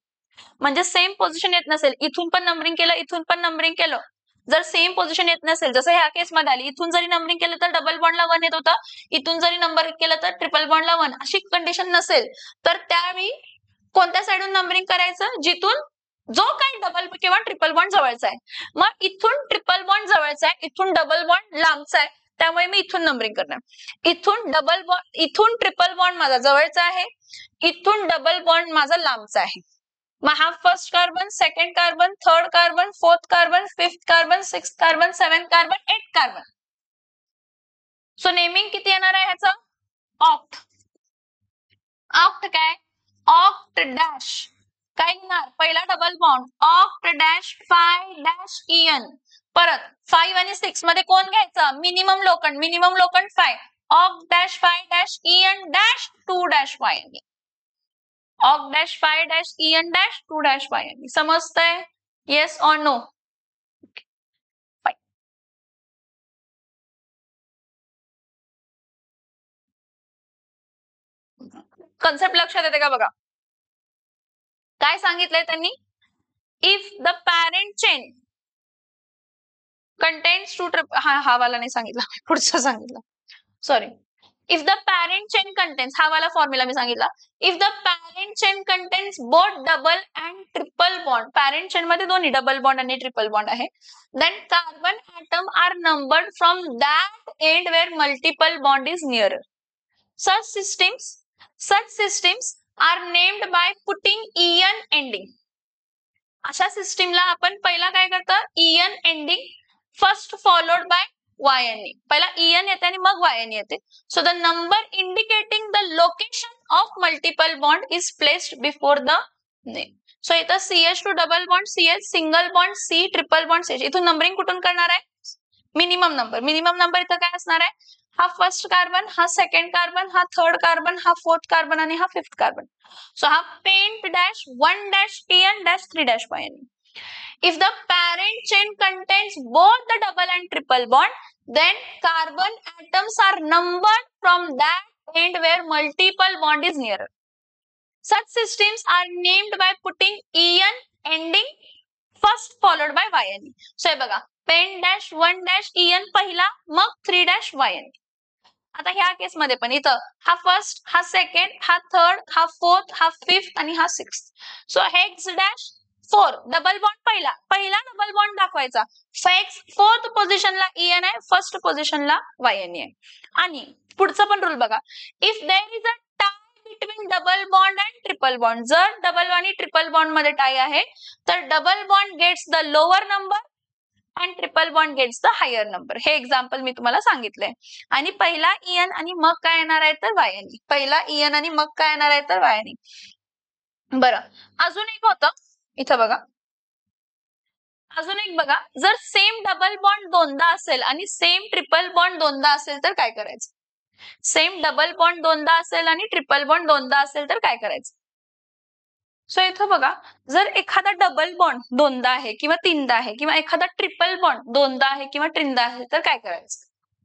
म्हणजे सेम पोझिशन येत नसेल, इथून पण नंबरिंग केलं इथून पण नंबरिंग केलं, जर सेम पोझिशन येत नसेल, जसं ह्या केस मध्ये आली, इथून जरी नंबरिंग केलं तर डबल बॉन्डला 1 येत होता, इथून जरी नंबर केलं तर ट्रिपल बॉन्डला 1, अशी कंडिशन नसेल, तर त्यावेळी कोणत्या साइडून नंबरिंग करायचं, जिथून जो काही डबल किंवा ट्रिपल बॉन्ड जवळचा आहे. मग इथून ट्रिपल बॉन्ड जवळचा आहे, इथून डबल बॉन्ड लांबचा आहे, त्यामुळे मी इथून नंबरिंग करणार. इथून डबल बॉन्ड, इथून ट्रिपल बॉन्ड माझा जवळचा आहे, इथून डबल बॉन्ड माझा लांबचा आहे. मग हा first carbon, second carbon, third carbon, fourth carbon, fifth carbon, sixth carbon, seventh carbon, 8 carbon. So naming किती येणार आहे ह्याचं? ऑक्ट. ऑक्ट काय? ऑक्ट डॅश काय येणार? पहिला double bond oct dash 5 dash EN. परत 5 आणि 6 मध्ये कोण घ्यायचा? मिनिमम लोखंड, मिनिमम लोखंड 5. Oct dash 5 dash EN dash 2 dash YNE. Oct dash 5 dash EN dash 2 dash YNE. समजतंय? येस और नो? कन्सेप्ट लक्षात येते का बघा. काय सांगितलंय त्यांनी? If the parent chain contains two हा वाला नाही सांगितला, पुढचं सांगितलं, sorry. If the parent chain contains, हा वाला फॉर्म्युला मी सांगितला. If the parent chain contains both double and triple bond, parent chain मध्ये दोन्ही डबल बॉन्ड आणि ट्रिपल बॉन्ड आहे, then carbon atom are numbered from that end where multiple bond is near. Such systems are named by putting EN ending. अशा सिस्टीमला आपण पहिला काय करतो, EN ending first followed by YN. पहिला EN येते आणि मग YN येते. So the number indicating the location of multiple bond is placed before the name. So इथं CH2 double bond CH, single bond C, triple bond CH. इथून numbering कुठून करणार आहे, मिनिमम नंबर. मिनिमम नंबर इथं काय असणार आहे, हा फर्स्ट कार्बन, हा सेकंड कार्बन, हा थर्ड कार्बन, हा फोर्थ कार्बन आणि हा फिफ्थ कार्बन. सो हा pent dash 1 dash TN dash 3 dash YN. If the parent chain contains both the double and triple bond, then carbon atoms are numbered from that end where multiple bond is nearer. Such systems are named by putting EN ending first followed by YN. So हे बघा, pen dash 1 dash EN पहिला, मग 3 dash YN. आता ह्या केस मध्ये पण इथं हा फर्स्ट, हा सेकंड, हा थर्ड, हा फोर्थ, हा फिफ्थ आणि हा sixth. So hex dash 4 double bond पहिला, पहिला डबल बॉन्ड दाखवायचा. फोर्थ पोझिशनला EN आहे, फर्स्ट पोझिशनला YN आहे. आणि पुढचा पण रूल बघा, if there is a tie between double bond and triple bond, जर डबल आणि ट्रिपल बॉन्ड मध्ये टाय आहे तर double bond gets the lower number and triple bond gets the higher number. हे एक्झाम्पल मी तुम्हाला सांगितलंय. आणि पहिला EN आणि मग काय येणार आहे तर YN. पहिला EN आणि मग काय येणार आहे तर YN. बरं, अजून एक होतं इथं बघा, अजून एक बघा, जर सेम डबल बॉन्ड दोनदा असेल आणि सेम ट्रिपल बॉन्ड दोनदा असेल तर काय करायचं. सेम डबल बॉन्ड दोनदा असेल आणि ट्रिपल बॉन्ड दोनदा असेल तर काय करायचं. सो इथं बघा, जर एखादा डबल बॉन्ड दोनदा आहे किंवा तीनदा आहे किंवा एखादा ट्रिपल बॉन्ड दोनदा आहे किंवा तीनदा आहे तर काय करायचं.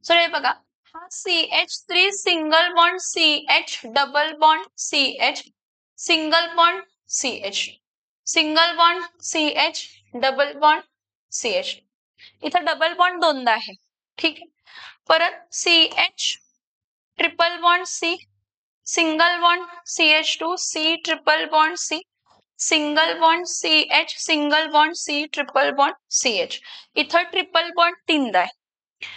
सो हे बघा, हा CH3 single bond CH, double bond CH, single bond CH, single bond CH, double bond CH. इथं डबल बॉन्ड दोनदा आहे, ठीक आहे. परत CH, triple bond C, single bond CH2, C, triple bond C, single bond CH, single bond C, triple bond CH. इथं triple bond तीनदा आहे.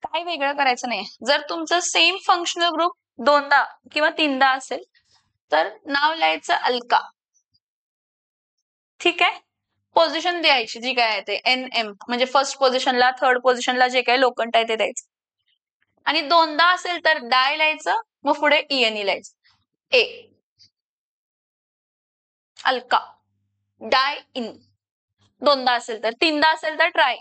काय वेगळं करायचं नाही. जर तुमचं सेम फंक्शनल ग्रुप दोनदा किंवा तीनदा असेल तर नाव लिहायचं अल्का, ठीक आहे. पोझिशन द्यायची जी काय आहे ते NM, म्हणजे फर्स्ट पोझिशनला, थर्ड पोझिशनला जे काही लोकंट आहे ते द्यायचं. आणि दोनदा असेल तर डाय लिहायचं, मग पुढे EN लिहायचं. ए अल्का, डाय इन. दोनदा असेल तर, तीनदा असेल तर ट्राय.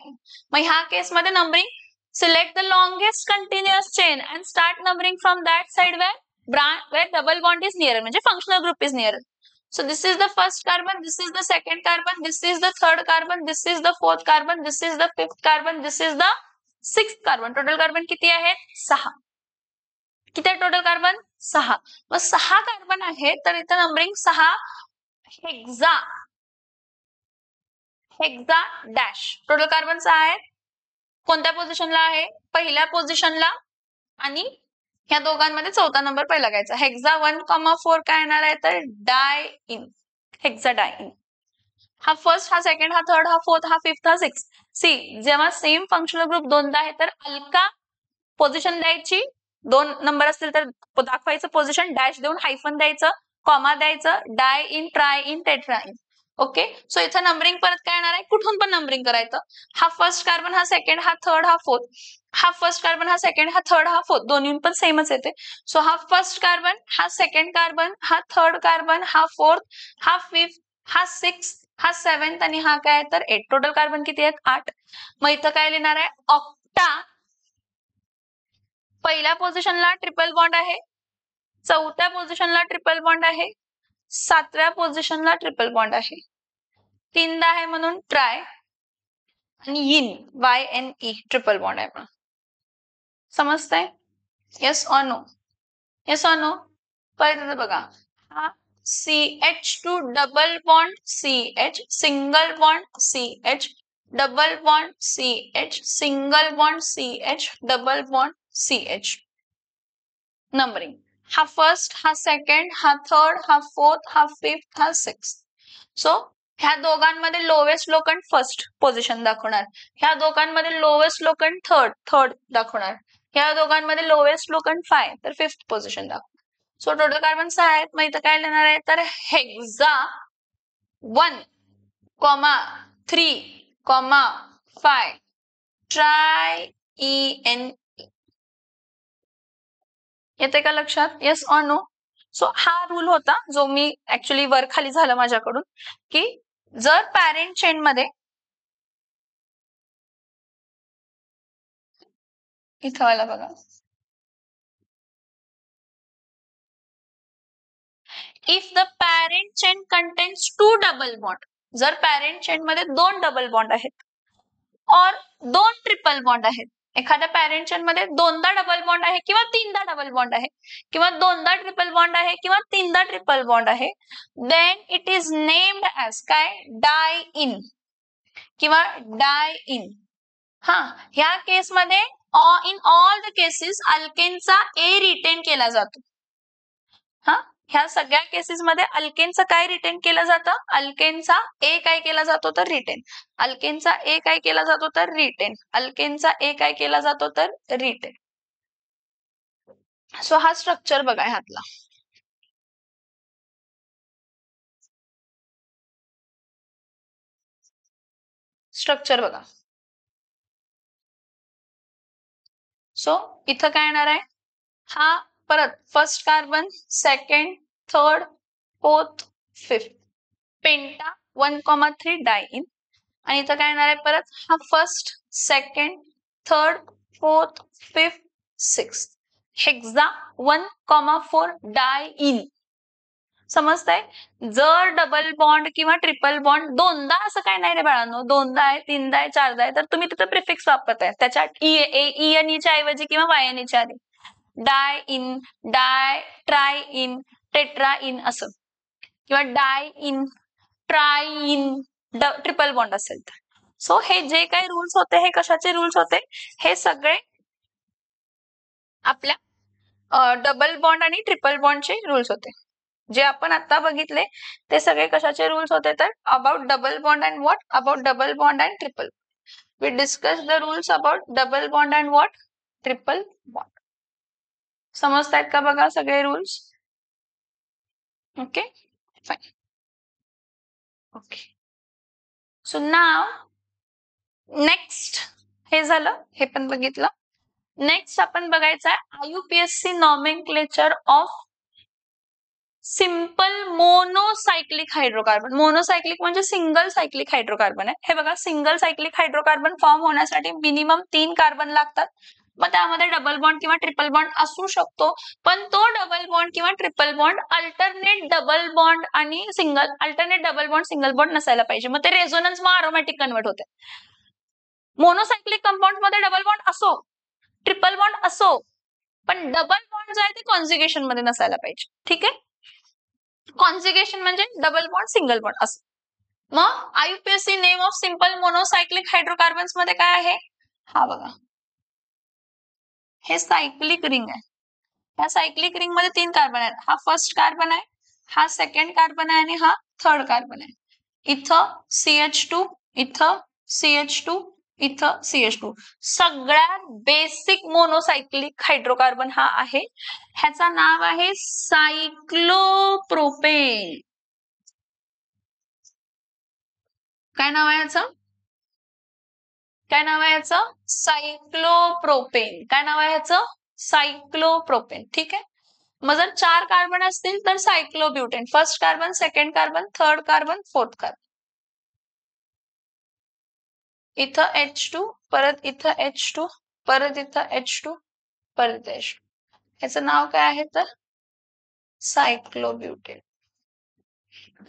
मग ह्या केसमध्ये numbering, select the longest continuous chain and start numbering from that side where double bond is near, म्हणजे functional group is near. So this is the first carbon, this is the second carbon, this is the third carbon, this is the fourth carbon, this is the fifth carbon, this is the sixth carbon. Total carbon किती आहेत 6. किती आहे total carbon 6. मग 6 carbon आहे तर इथं numbering 6 hexa, hexa dash. Total carbon 6 आहेत. कोणत्या पोझिशनला आहे, पहिल्या पोझिशनला, आणि ह्या दोघांमध्ये चौथा नंबर पहिला घ्यायचा. हेक्सा 1,4 काय येणार आहे तर डाय इन, हेक्सा डाय इन. हा फर्स्ट, हा सेकंड, हा थर्ड, हा फोर्थ, हा फिफ्थ, हा सिक्स. सी, जेव्हा सेम फंक्शनल ग्रुप दोनदा आहे तर अल्का पोझिशन द्यायची, 2 नंबर असतील तर दाखवायचं पोझिशन, डॅश देऊन हायफन द्यायचं, कॉमा द्यायचं, diene, triene, tetraene. Okay. So इथं नंबरिंग परत काय येणार आहे, कुठून पण नंबरिंग करायचं. हा फर्स्ट कार्बन, हा सेकंड, हा थर्ड, हा फोर्थ, हा फर्स्ट कार्बन, हा सेकंड, हा थर्ड, हा फोर्थ, दोन्ही पण सेमच येते. सो हा फर्स्ट कार्बन, हा सेकंड कार्बन, हा थर्ड कार्बन, हा फोर्थ, हा फिफ्थ, हा सिक्स, हा सेव्हन्थ आणि हा काय तर 8. टोटल कार्बन किती आहेत 8. मग इथं काय लिहिणार आहे, ऑक्टा. पहिल्या पोझिशनला ट्रिपल बॉन्ड आहे, चौथ्या पोझिशनला ट्रिपल बॉन्ड आहे, 7व्या पोझिशनला ट्रिपल बॉन्ड आहे, तीनदा आहे म्हणून ट्राय, आणि इन YNE ट्रिपल बॉन्ड आहे म्हणून. समजतंय, yes or no, yes or no. परत बघा, हा CH2 double bond CH, single bond CH, double bond CH, single bond CH, double bond CH. Numbering, हा फर्स्ट, हा सेकंड, हा थर्ड, हा फोर्थ, हा फिफ्थ, हा सिक्स्थ. सो ह्या दोघांमध्ये लोवेस्ट लोकंट फर्स्ट पोझिशन दाखवणार, ह्या दोघांमध्ये लोवेस्ट लोकंट थर्ड दाखवणार, ह्या दोघांमध्ये लोवेस्ट लोकंट 5 तर फिफ्थ पोझिशन दाखवणार. सो टोटल कार्बन 6 आहेत. मग इथं काय लिहिणार आहे तर हेक्सा 1 कॉमा 3 कॉमा 5 ट्रायईएन येते का लक्षात? Yes or no? सो हा रूल होता जो मी ऍक्च्युली वर खाली झालं माझ्याकडून, की जर पॅरेंट चेन मध्ये इथं वाला बघा, if the parent chain contains 2 double bond, जर पॅरेंट चेन मध्ये 2 डबल बॉन्ड आहेत और 2 ट्रिपल बॉन्ड आहेत, एखाद्या पॅरेंट चेन मध्ये 2दा डबल बॉन्ड आहे किंवा 3दा डबल बॉन्ड आहे किंवा 2दा ट्रिपल बॉन्ड आहे किंवा 3दा ट्रिपल बॉन्ड आहे, then it is named as काय? डाय इन किंवा डाय इन. हा, ह्या केसमध्ये इन ऑल द केसेस अल्केनचा ए रिटेन केला जातो. हा, ह्या सगळ्या केसेस मध्ये अल्केनचा काय रिटेन केलं जातं? अल्केनचा ए काय केला जातो तर रिटेन. अल्केनचा ए काय केला जातो तर रिटेन. अल्केनचा ए काय केला जातो तर रिटेन. सो हा स्ट्रक्चर बघा ह्यातला. स्ट्रक्चर बघा. सो इथं काय येणार आहे? हा परत first carbon, second, third, fourth, fifth, पेंटा 1,3 डायइन. आणि इथं काय येणार आहे परत? हा first, second, third, fourth, fifth, sixth, hexa 1,4 डायइन. समजतंय? जर डबल बॉन्ड किंवा ट्रिपल बॉन्ड दोनदा असं काय नाही रे बाळांनो, दोनदा आहे, तीनदा आहे, चारदा आहे, तर तुम्ही तिथं प्रिफिक्स वापरताय त्याच्यात ईएनईच्या ऐवजी किंवा वायएनईच्या आधी. Diene, di, triene, tetraene असं, किंवा diene, triene, triple bond असेल तर. सो हे जे काही रूल्स होते हे कशाचे रूल्स होते? हे सगळे आपल्या डबल बॉन्ड आणि ट्रिपल बॉन्डचे रूल्स होते. जे आपण आता बघितले ते सगळे कशाचे रूल्स होते तर about double bond and what? About double bond and triple. We discuss the rules about double bond and what? Triple bond. समजतायत का बघा सगळे rules? Okay fine. Okay, so नाव नेक्स्ट हे झालं, हे पण बघितलं. नेक्स्ट आपण बघायचं आहे IUPAC nomenclature of simple monocyclic hydrocarbon. Monocyclic म्हणजे सिंगल सायक्लिक हायड्रोकार्बन आहे. हे बघा, सिंगल सायक्लिक हायड्रोकार्बन फॉर्म होण्यासाठी मिनिमम 3 कार्बन लागतात. मग त्यामध्ये डबल बॉन्ड किंवा ट्रिपल बॉन्ड असू शकतो, पण तो डबल बॉन्ड किंवा triple bond alternate double bond आणि alternate double bond single bond नसायला पाहिजे. मग ते रेझोनन्स मग अरोमॅटिक कन्वर्ट होते. मोनोसायक्लिक कंपाऊंड मध्ये डबल बॉन्ड असो, ट्रिपल बॉन्ड असो, पण डबल बॉन्ड जो आहे ते कॉन्जुगेशन मध्ये नसायला पाहिजे. ठीक आहे? कॉन्जुगेशन म्हणजे डबल बॉन्ड सिंगल बॉन्ड असं. मग आयुपीएससी नेम ऑफ सिंपल मोनोसायक्लिक हायड्रोकार्बन्स मध्ये काय आहे? हा बघा, हे सायक्लिक रिंग आहे. या सायक्लिक रिंग मध्ये 3 कार्बन आहेत. हा फर्स्ट कार्बन आहे, हा सेकंड कार्बन आहे आणि हा थर्ड कार्बन आहे. इथं CH2, इथं CH2, इथं CH2. सगळ्यात बेसिक मोनोसायक्लिक हायड्रोकार्बन हा आहे. ह्याचं नाव आहे सायक्लोप्रोपेन. काय नाव आहे याचं? काय नाव आहे याचं? सायक्लोप्रोपेन. काय नाव आहे याचं? सायक्लोप्रोपेन. ठीक आहे? मग जर 4 कार्बन असतील तर cyclobutane. First carbon, second carbon, third carbon, fourth carbon. इथं H2, परत इथं H2, परत इथं H2, परत H2. याचं नाव काय आहे तर सायक्लोब्युटेन.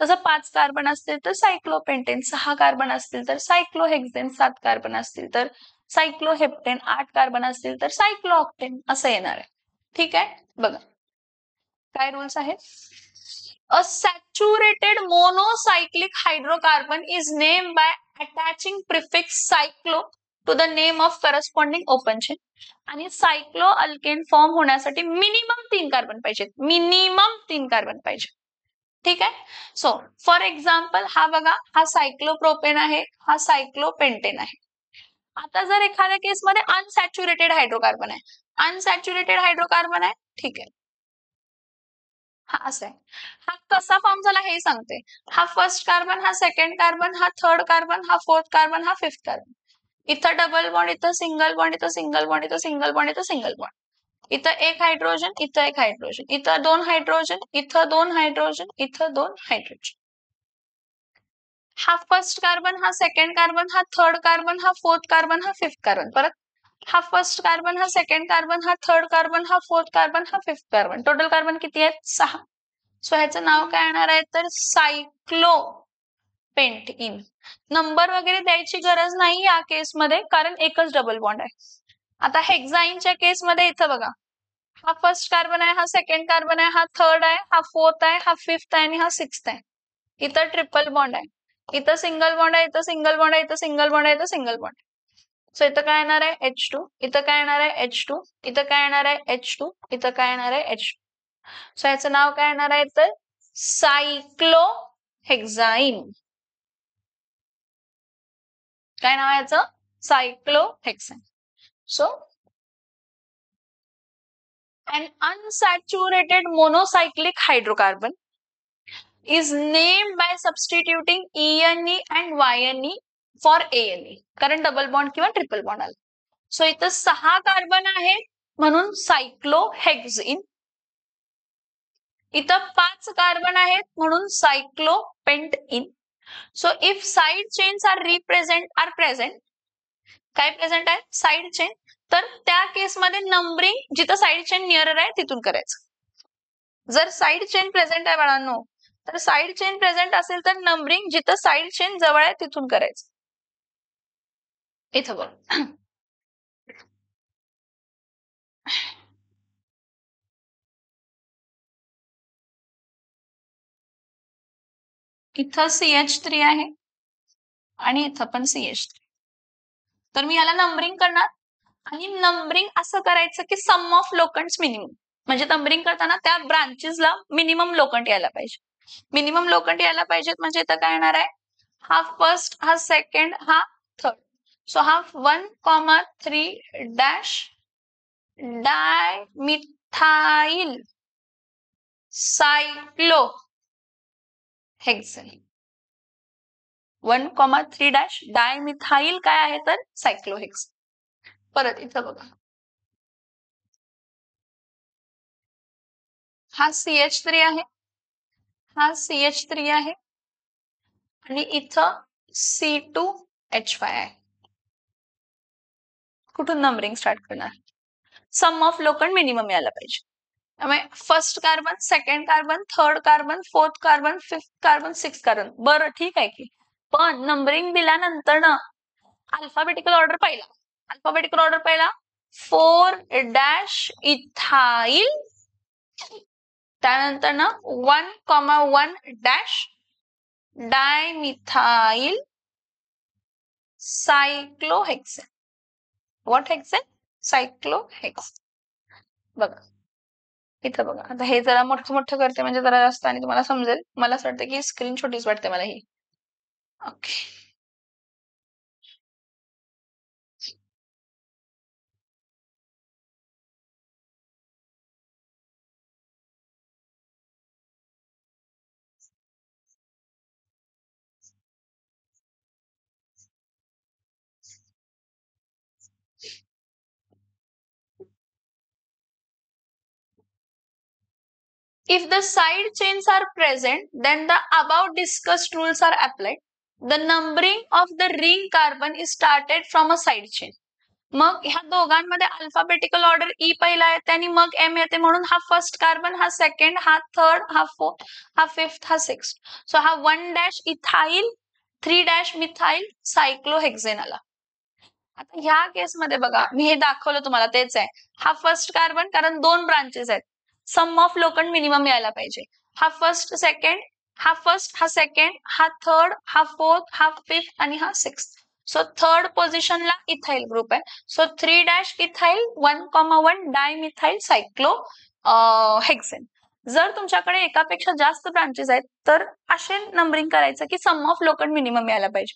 तसं 5 कार्बन असतील तर सायक्लोपेंटेन, 6 कार्बन असतील तर सायक्लोहेक्सेन, 7 कार्बन असतील तर सायक्लोहेप्टेन, 8 कार्बन असतील तर सायक्लोऑक्टेन असं येणार आहे. ठीक आहे? बघा काय रूल्स आहेत. A saturated monocyclic hydrocarbon is named by attaching prefix cyclo to the name of corresponding open chain. आणि सायक्लो अल्केन फॉर्म होण्यासाठी मिनिमम 3 कार्बन पाहिजेत. मिनिमम 3 कार्बन पाहिजे. ठीक आहे? सो फॉर एक्झाम्पल हा बघा, हा सायक्लोप्रोपेन आहे, हा सायक्लोपेंटेन आहे. आता जर एखाद्या केसमध्ये अनसॅच्युरेटेड हायड्रोकार्बन आहे, अनसॅच्युरेटेड हायड्रोकार्बन आहे, ठीक आहे, हा असं आहे. हा कसा फॉर्म झाला हे सांगते. हा फर्स्ट कार्बन, हा सेकंड कार्बन, हा थर्ड कार्बन, हा फोर्थ कार्बन, हा फिफ्थ कार्बन. इथं डबल बॉन्ड, इथं सिंगल बॉन्ड, इथं सिंगल बॉन्ड, इथं सिंगल बॉन्ड, इथं सिंगल बॉन्ड. इथं एक हायड्रोजन, इथं एक हायड्रोजन, इथं दोन हायड्रोजन, इथं दोन हायड्रोजन, इथं दोन हायड्रोजन. हा फर्स्ट कार्बन, हा सेकंड कार्बन, हा थर्ड कार्बन, हा फोर्थ कार्बन, हा फिफ्थ कार्बन. परत हा फर्स्ट कार्बन, हा सेकंड कार्बन, हा थर्ड कार्बन, हा फोर्थ कार्बन, हा फिफ्थ कार्बन. टोटल कार्बन किती आहेत? 6. सो ह्याचं नाव काय येणार आहे तर सायक्लोपेंटइन. नंबर वगैरे द्यायची गरज नाही या केसमध्ये, कारण एकच डबल बॉन्ड आहे. आता हेक्साईनच्या केसमध्ये इथं बघा, हा फर्स्ट कार्बन आहे, हा सेकंड कार्बन आहे, हा थर्ड आहे, हा फोर्थ आहे, हा फिफ्थ आहे आणि हा सिक्स्थ आहे. इथं ट्रिपल बॉन्ड आहे, इथं सिंगल बॉन्ड आहे, इथं सिंगल बॉन्ड आहे, इथं सिंगल बॉन्ड आहे, इथं सिंगल बॉन्ड. सो इथं काय येणार आहे H2, इथं काय येणार आहे H2, इथं काय येणार आहे H2, इथं काय येणार आहे H2. सो याचं नाव काय येणार आहे तर सायक्लोहेक्साईन. काय नाव आहे याचं? Cyclohexene. So an unsaturated monocyclic hydrocarbon is named by substituting ENE and YNE for ANE, कारण डबल बॉन्ड किंवा ट्रिपल बॉन्ड आला. सो इथं 6 कार्बन आहे म्हणून सायक्लोहेक्झिन. इथं 5 कार्बन आहेत म्हणून cyclopentene. So if side chains are present, काय प्रेझेंट आहे? Side chain. तर त्या केसमध्ये नंबरिंग जिथं साइड चेन नियरर आहे तिथून करायचं. जर साइड चेन प्रेझेंट आहे बाळांनो, तर साइड चेन प्रेझेंट असेल तर नंबरिंग जिथं साइड चेन जवळ आहे तिथून करायचं. इथं बघ, इथं CH3 आहे आणि इथं पण CH3. तर मी याला नंबरिंग करणार आणि नंबरिंग असं करायचं की सम ऑफ लोकंड्स मिनिमम. म्हणजे नंबरिंग करताना त्या ब्रांचेसला मिनिमम लोकंड यायला पाहिजे. मिनिमम लोकंड यायला पाहिजेत म्हणजे इथं काय येणार आहे? हा फर्स्ट, हा सेकंड, हा थर्ड. सो हा 1,3 डॅश डायमिथाइल सायक्लोहेक्सेन. 1,3 डॅश डायमिथाइल काय आहे तर सायक्लोहेक्सेन. परत इथं बघा, हा CH3 आहे, हा CH3 आहे आणि इथं C2H5 आहे. कुठून नंबरिंग स्टार्ट करणार? सम ऑफ लोकंड मिनिमम यायला पाहिजे. त्यामुळे first carbon, second carbon, third carbon, fourth carbon, fifth carbon, sixth carbon. बरं ठीक आहे की, पण नंबरिंग दिल्यानंतर ना अल्फाबेटिकल ऑर्डर पहिला, 4 डॅश इथाइल, त्यानंतर ना 1,1 dash dimethyl cyclohexane. What hexane? Cyclohexane. बघा इथं बघा, आता हे जरा मोठं करते म्हणजे जरा जास्त आणि तुम्हाला समजेल. मला असं वाटतं की स्क्रीन छोटीच वाटते मला ही. Okay, if the side chains are present, then the above discussed rules are applied. The numbering of the ring carbon is started from a side chain. मग ह्या दोघांमध्ये अल्फाबेटिकल ऑर्डर ई पहिला येते आणि मग एम येते, म्हणून हा फर्स्ट कार्बन, हा सेकंड, हा थर्ड, हा फोर्थ, हा फिफ्थ, हा सिक्स्थ. सो हा 1 डॅश इथाइल, 3 डॅश मिथाइल सायक्लोहेक्सेन आला. आता ह्या केसमध्ये बघा, मी हे दाखवलं तुम्हाला तेच आहे. हा फर्स्ट कार्बन, कारण 2 ब्रांचेस आहेत, सम ऑफ लोकंड मिनिमम यायला पाहिजे. हा फर्स्ट, हा सेकंड, हा थर्ड, हा फोर्थ, हा फिफ्थ आणि हा सिक्स्थ. सो थर्ड पोझिशनला इथाइल ग्रुप आहे. So 3 dash ethyl, 1,1 dimethyl cyclohexane. जर तुमच्याकडे एकापेक्षा जास्त ब्रांचेस आहेत तर असे नंबरिंग करायचं की सम ऑफ लोकंड मिनिमम यायला पाहिजे.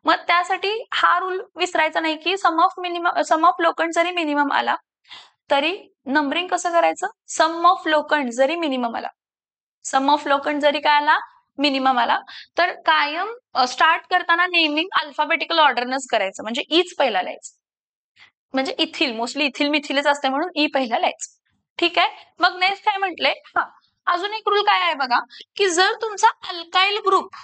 मग त्यासाठी हा रूल विसरायचा नाही की सम ऑफ लोकंड जरी मिनिमम आला तरी नंबरिंग कसं करायचं? सम ऑफ लोकंड जरी मिनिमम आला सम ऑफ लोखंड जरी काय आला मिनिमम आला तर कायम स्टार्ट करताना नेमिंग अल्फाबेटिकल ऑर्डरनच करायचं, म्हणजे ईच पहिला लिहायचं. म्हणजे इथिल, मोस्टली इथिल मिथिलच असते म्हणून ई पहिला लिहायचं. ठीक आहे. मग नेक्स्ट काय म्हटले, हा अजून एक रूल काय आहे बघा, की जर तुमचा अल्काइल ग्रुप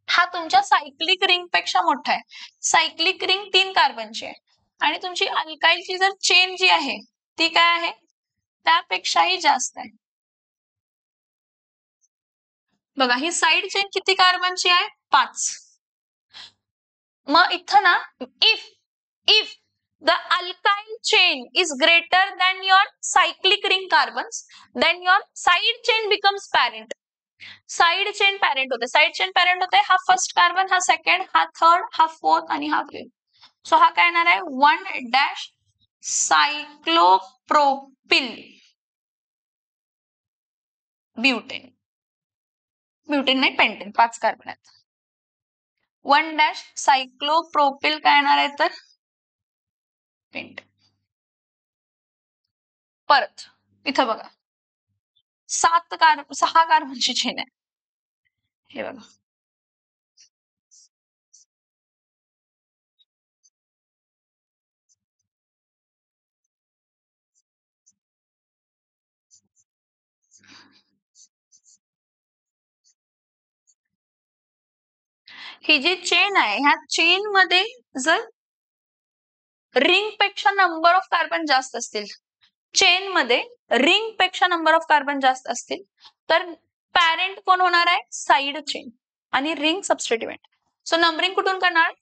हा तुमच्या सायक्लिक रिंग पेक्षा मोठा आहे, सायक्लिक रिंग 3 कार्बनची आहे आणि तुमची अल्काइलची जर चेन जी आहे ती काय आहे त्यापेक्षाही जास्त आहे. बघा ही साइड चेन किती कार्बनची आहे 5. मग इथं ना if the alkyl chain is greater than your cyclic ring carbons, then your side chain becomes parent. Side chain parent होते, साइड चेन पॅरेंट होते, हा फर्स्ट कार्बन, हा सेकंड, हा थर्ड, हा फोर्थ आणि हा फिफ्थ. सो हा काय येणार आहे 1- सायक्लोप्रोपिल ब्युटेन. ब्युटेन नाही पेंटेन, 5 कार्बन आहेत. 1- सायक्लोप्रोपिल काय येणार आहे तर पेंटेन. परत इथं बघा 6 कार्बनची चेन आहे, हे बघा ही जी चेन आहे ह्या चेन मध्ये जर रिंग पेक्षा नंबर ऑफ कार्बन जास्त असतील, चेन मध्ये रिंग पेक्षा नंबर ऑफ कार्बन जास्त असतील तर पॅरेंट कोण होणार आहे साइड चेन आणि रिंग सबस्टिट्यूएंट. सो नंबरिंग कुठून करणार,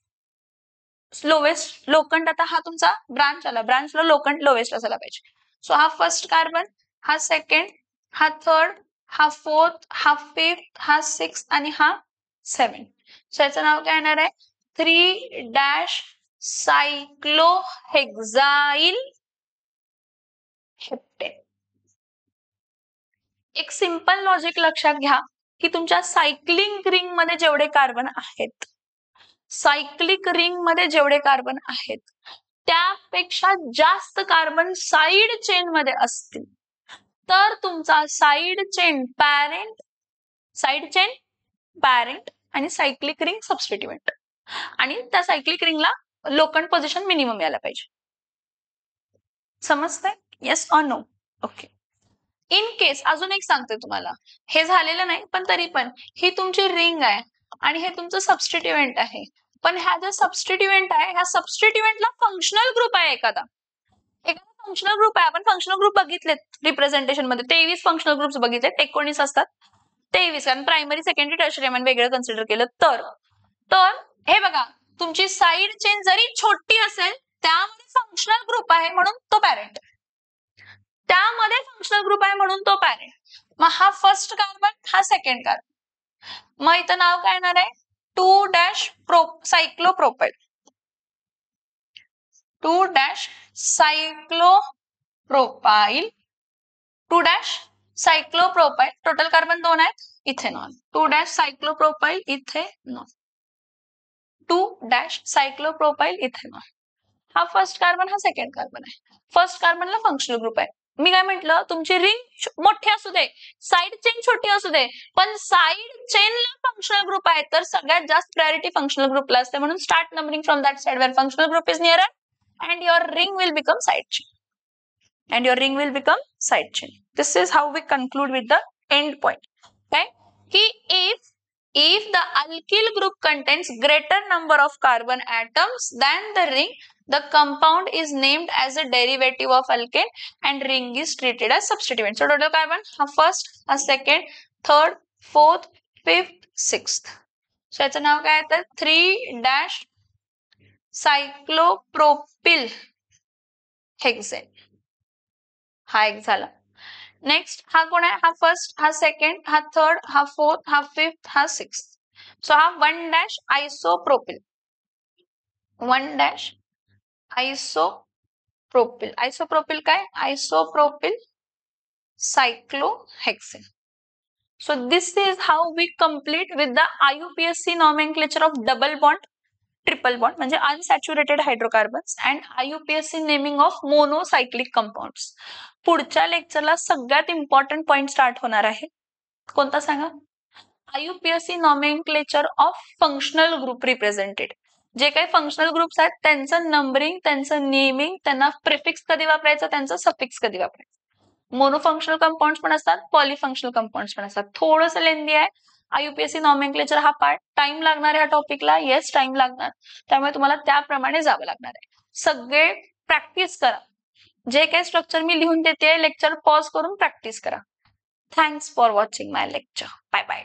लोवेस्ट लोखंड, आता हा तुमचा ब्रांच आला, ब्रांचला लोखंड लोवेस्ट असायला पाहिजे. सो हा फर्स्ट कार्बन, हा सेकंड, हा थर्ड, हा फोर्थ, हा फिफ्थ, हा सिक्स आणि हा 7. सो याचं नाव काय येणार आहे 3- सायक्लोहेक्साइल हेप्टेन. एक सिंपल लॉजिक लक्षात घ्या की तुमच्या सायक्लिक रिंग मध्ये जेवढे कार्बन आहेत, सायक्लिक रिंग मध्ये जेवढे कार्बन आहेत त्यापेक्षा जास्त कार्बन साइड चेन मध्ये असतील तर तुमचा side chain parent, side chain parent आणि सायक्लिक रिंग सबस्टिट्यूएंट, आणि त्या सायक्लिक रिंगला लोखंड पोझिशन मिनिमम यायला पाहिजे. समजतंय, yes or no? Okay. In case अजून एक सांगते तुम्हाला, हे झालेलं नाही पण तरी पण ही तुमची रिंग आहे आणि हे तुमचं सबस्टिट्यूएंट आहे, पण ह्या जो सबस्टिट्यूएंट आहे ह्या सबस्टिट्यूएंटला फंक्शनल ग्रुप आहे एखादा फंक्शनल ग्रुप आहे. आपण फंक्शनल ग्रुप बघितलेत रिप्रेझेंटेशन मध्ये, 23 फंक्शनल ग्रुप्स बघितलेत, 19 असतात 23, कारण प्रायमरी सेकंडरी टर्शरी आपण वेगळं कन्सिडर केलं तर हे बघा तुमची साइड चेन जरी छोटी असेल त्यामध्ये फंक्शनल ग्रुप आहे म्हणून तो पॅरेंट, त्यामध्ये फंक्शनल ग्रुप आहे म्हणून तो पॅरेंट. मग हा फर्स्ट कार्बन, हा सेकंड कार्बन, मग इथं नाव काय येणार आहे 2- सायक्लोप्रोपाइल, 2- सायक्लोप्रोपाइल, 2- सायक्लोप्रोपाइल, टोटल कार्बन 2 आहेत, इथेनॉल, 2- सायक्लोप्रोपाइल इथेनॉल, 2- सायक्लोप्रोपाइल इथेनॉल. हा फर्स्ट कार्बन, हा सेकंड कार्बन आहे. फर्स्ट कार्बनला फंक्शनल ग्रुप आहे. मी काय म्हटलं तुमची रिंग मोठी असू दे, साइड चेन छोटी असू दे, पण साइड चेनला फंक्शनल ग्रुप आहे तर सगळ्यात जास्त प्रायोरिटी फंक्शनल ग्रुपला असते, म्हणून start numbering from that side where functional group is nearer and your ring will become side chain, and your ring will become side chain. This is how we conclude with the end point. Okay, if the alkyl group contains greater number of carbon atoms than the ring, the compound is named as a derivative of alkane and ring is treated as substituent. So total carbon ha first, ha second, third, fourth, fifth, sixth. So याचं नाव काय आहे तर 3- सायक्लोप्रोपिल hexane. हा एक झाला. Next हा कोण आहे, हा फर्स्ट, हा सेकंड, हा थर्ड, हा फोर्थ, हा फिफ्थ, हा सिक्स्थ. सो हा 1- आयसोप्रोपिल, 1- आयसोप्रोपिल. आयसोप्रोपिल काय, isopropyl cyclohexane. So this is how we complete with the IUPAC nomenclature of double bond, triple bond म्हणजे unsaturated hydrocarbons and IUPAC naming of monocyclic compounds. पुढच्या लेक्चरला सगळ्यात important point start होणार आहे कोणता सांगा? IUPAC nomenclature of functional group represented. जे काही फंक्शनल ग्रुप्स आहेत त्यांचं नंबरिंग, त्यांचं नेमिंग, त्यांना प्रिफिक्स कधी वापरायचं, त्यांचं सफिक्स कधी वापरायचं. मोनोफंक्शनल कंपाऊंड्स पण असतात, पॉलिफंक्शनल कंपाऊंड्स पण असतात. थोडंसं लेंदी आहे IUPAC नॉमेनक्लेचर हा पार्ट. टाइम लागणार आहे या टॉपिकला, येस टाइम लागणार, त्यामुळे तुम्हाला त्याप्रमाणे जावं लागणार आहे. सगळे प्रॅक्टिस करा. जे काही स्ट्रक्चर मी लिहून देते लेक्चर पॉज करून प्रॅक्टिस करा. Thanks for watching my lecture. Bye bye.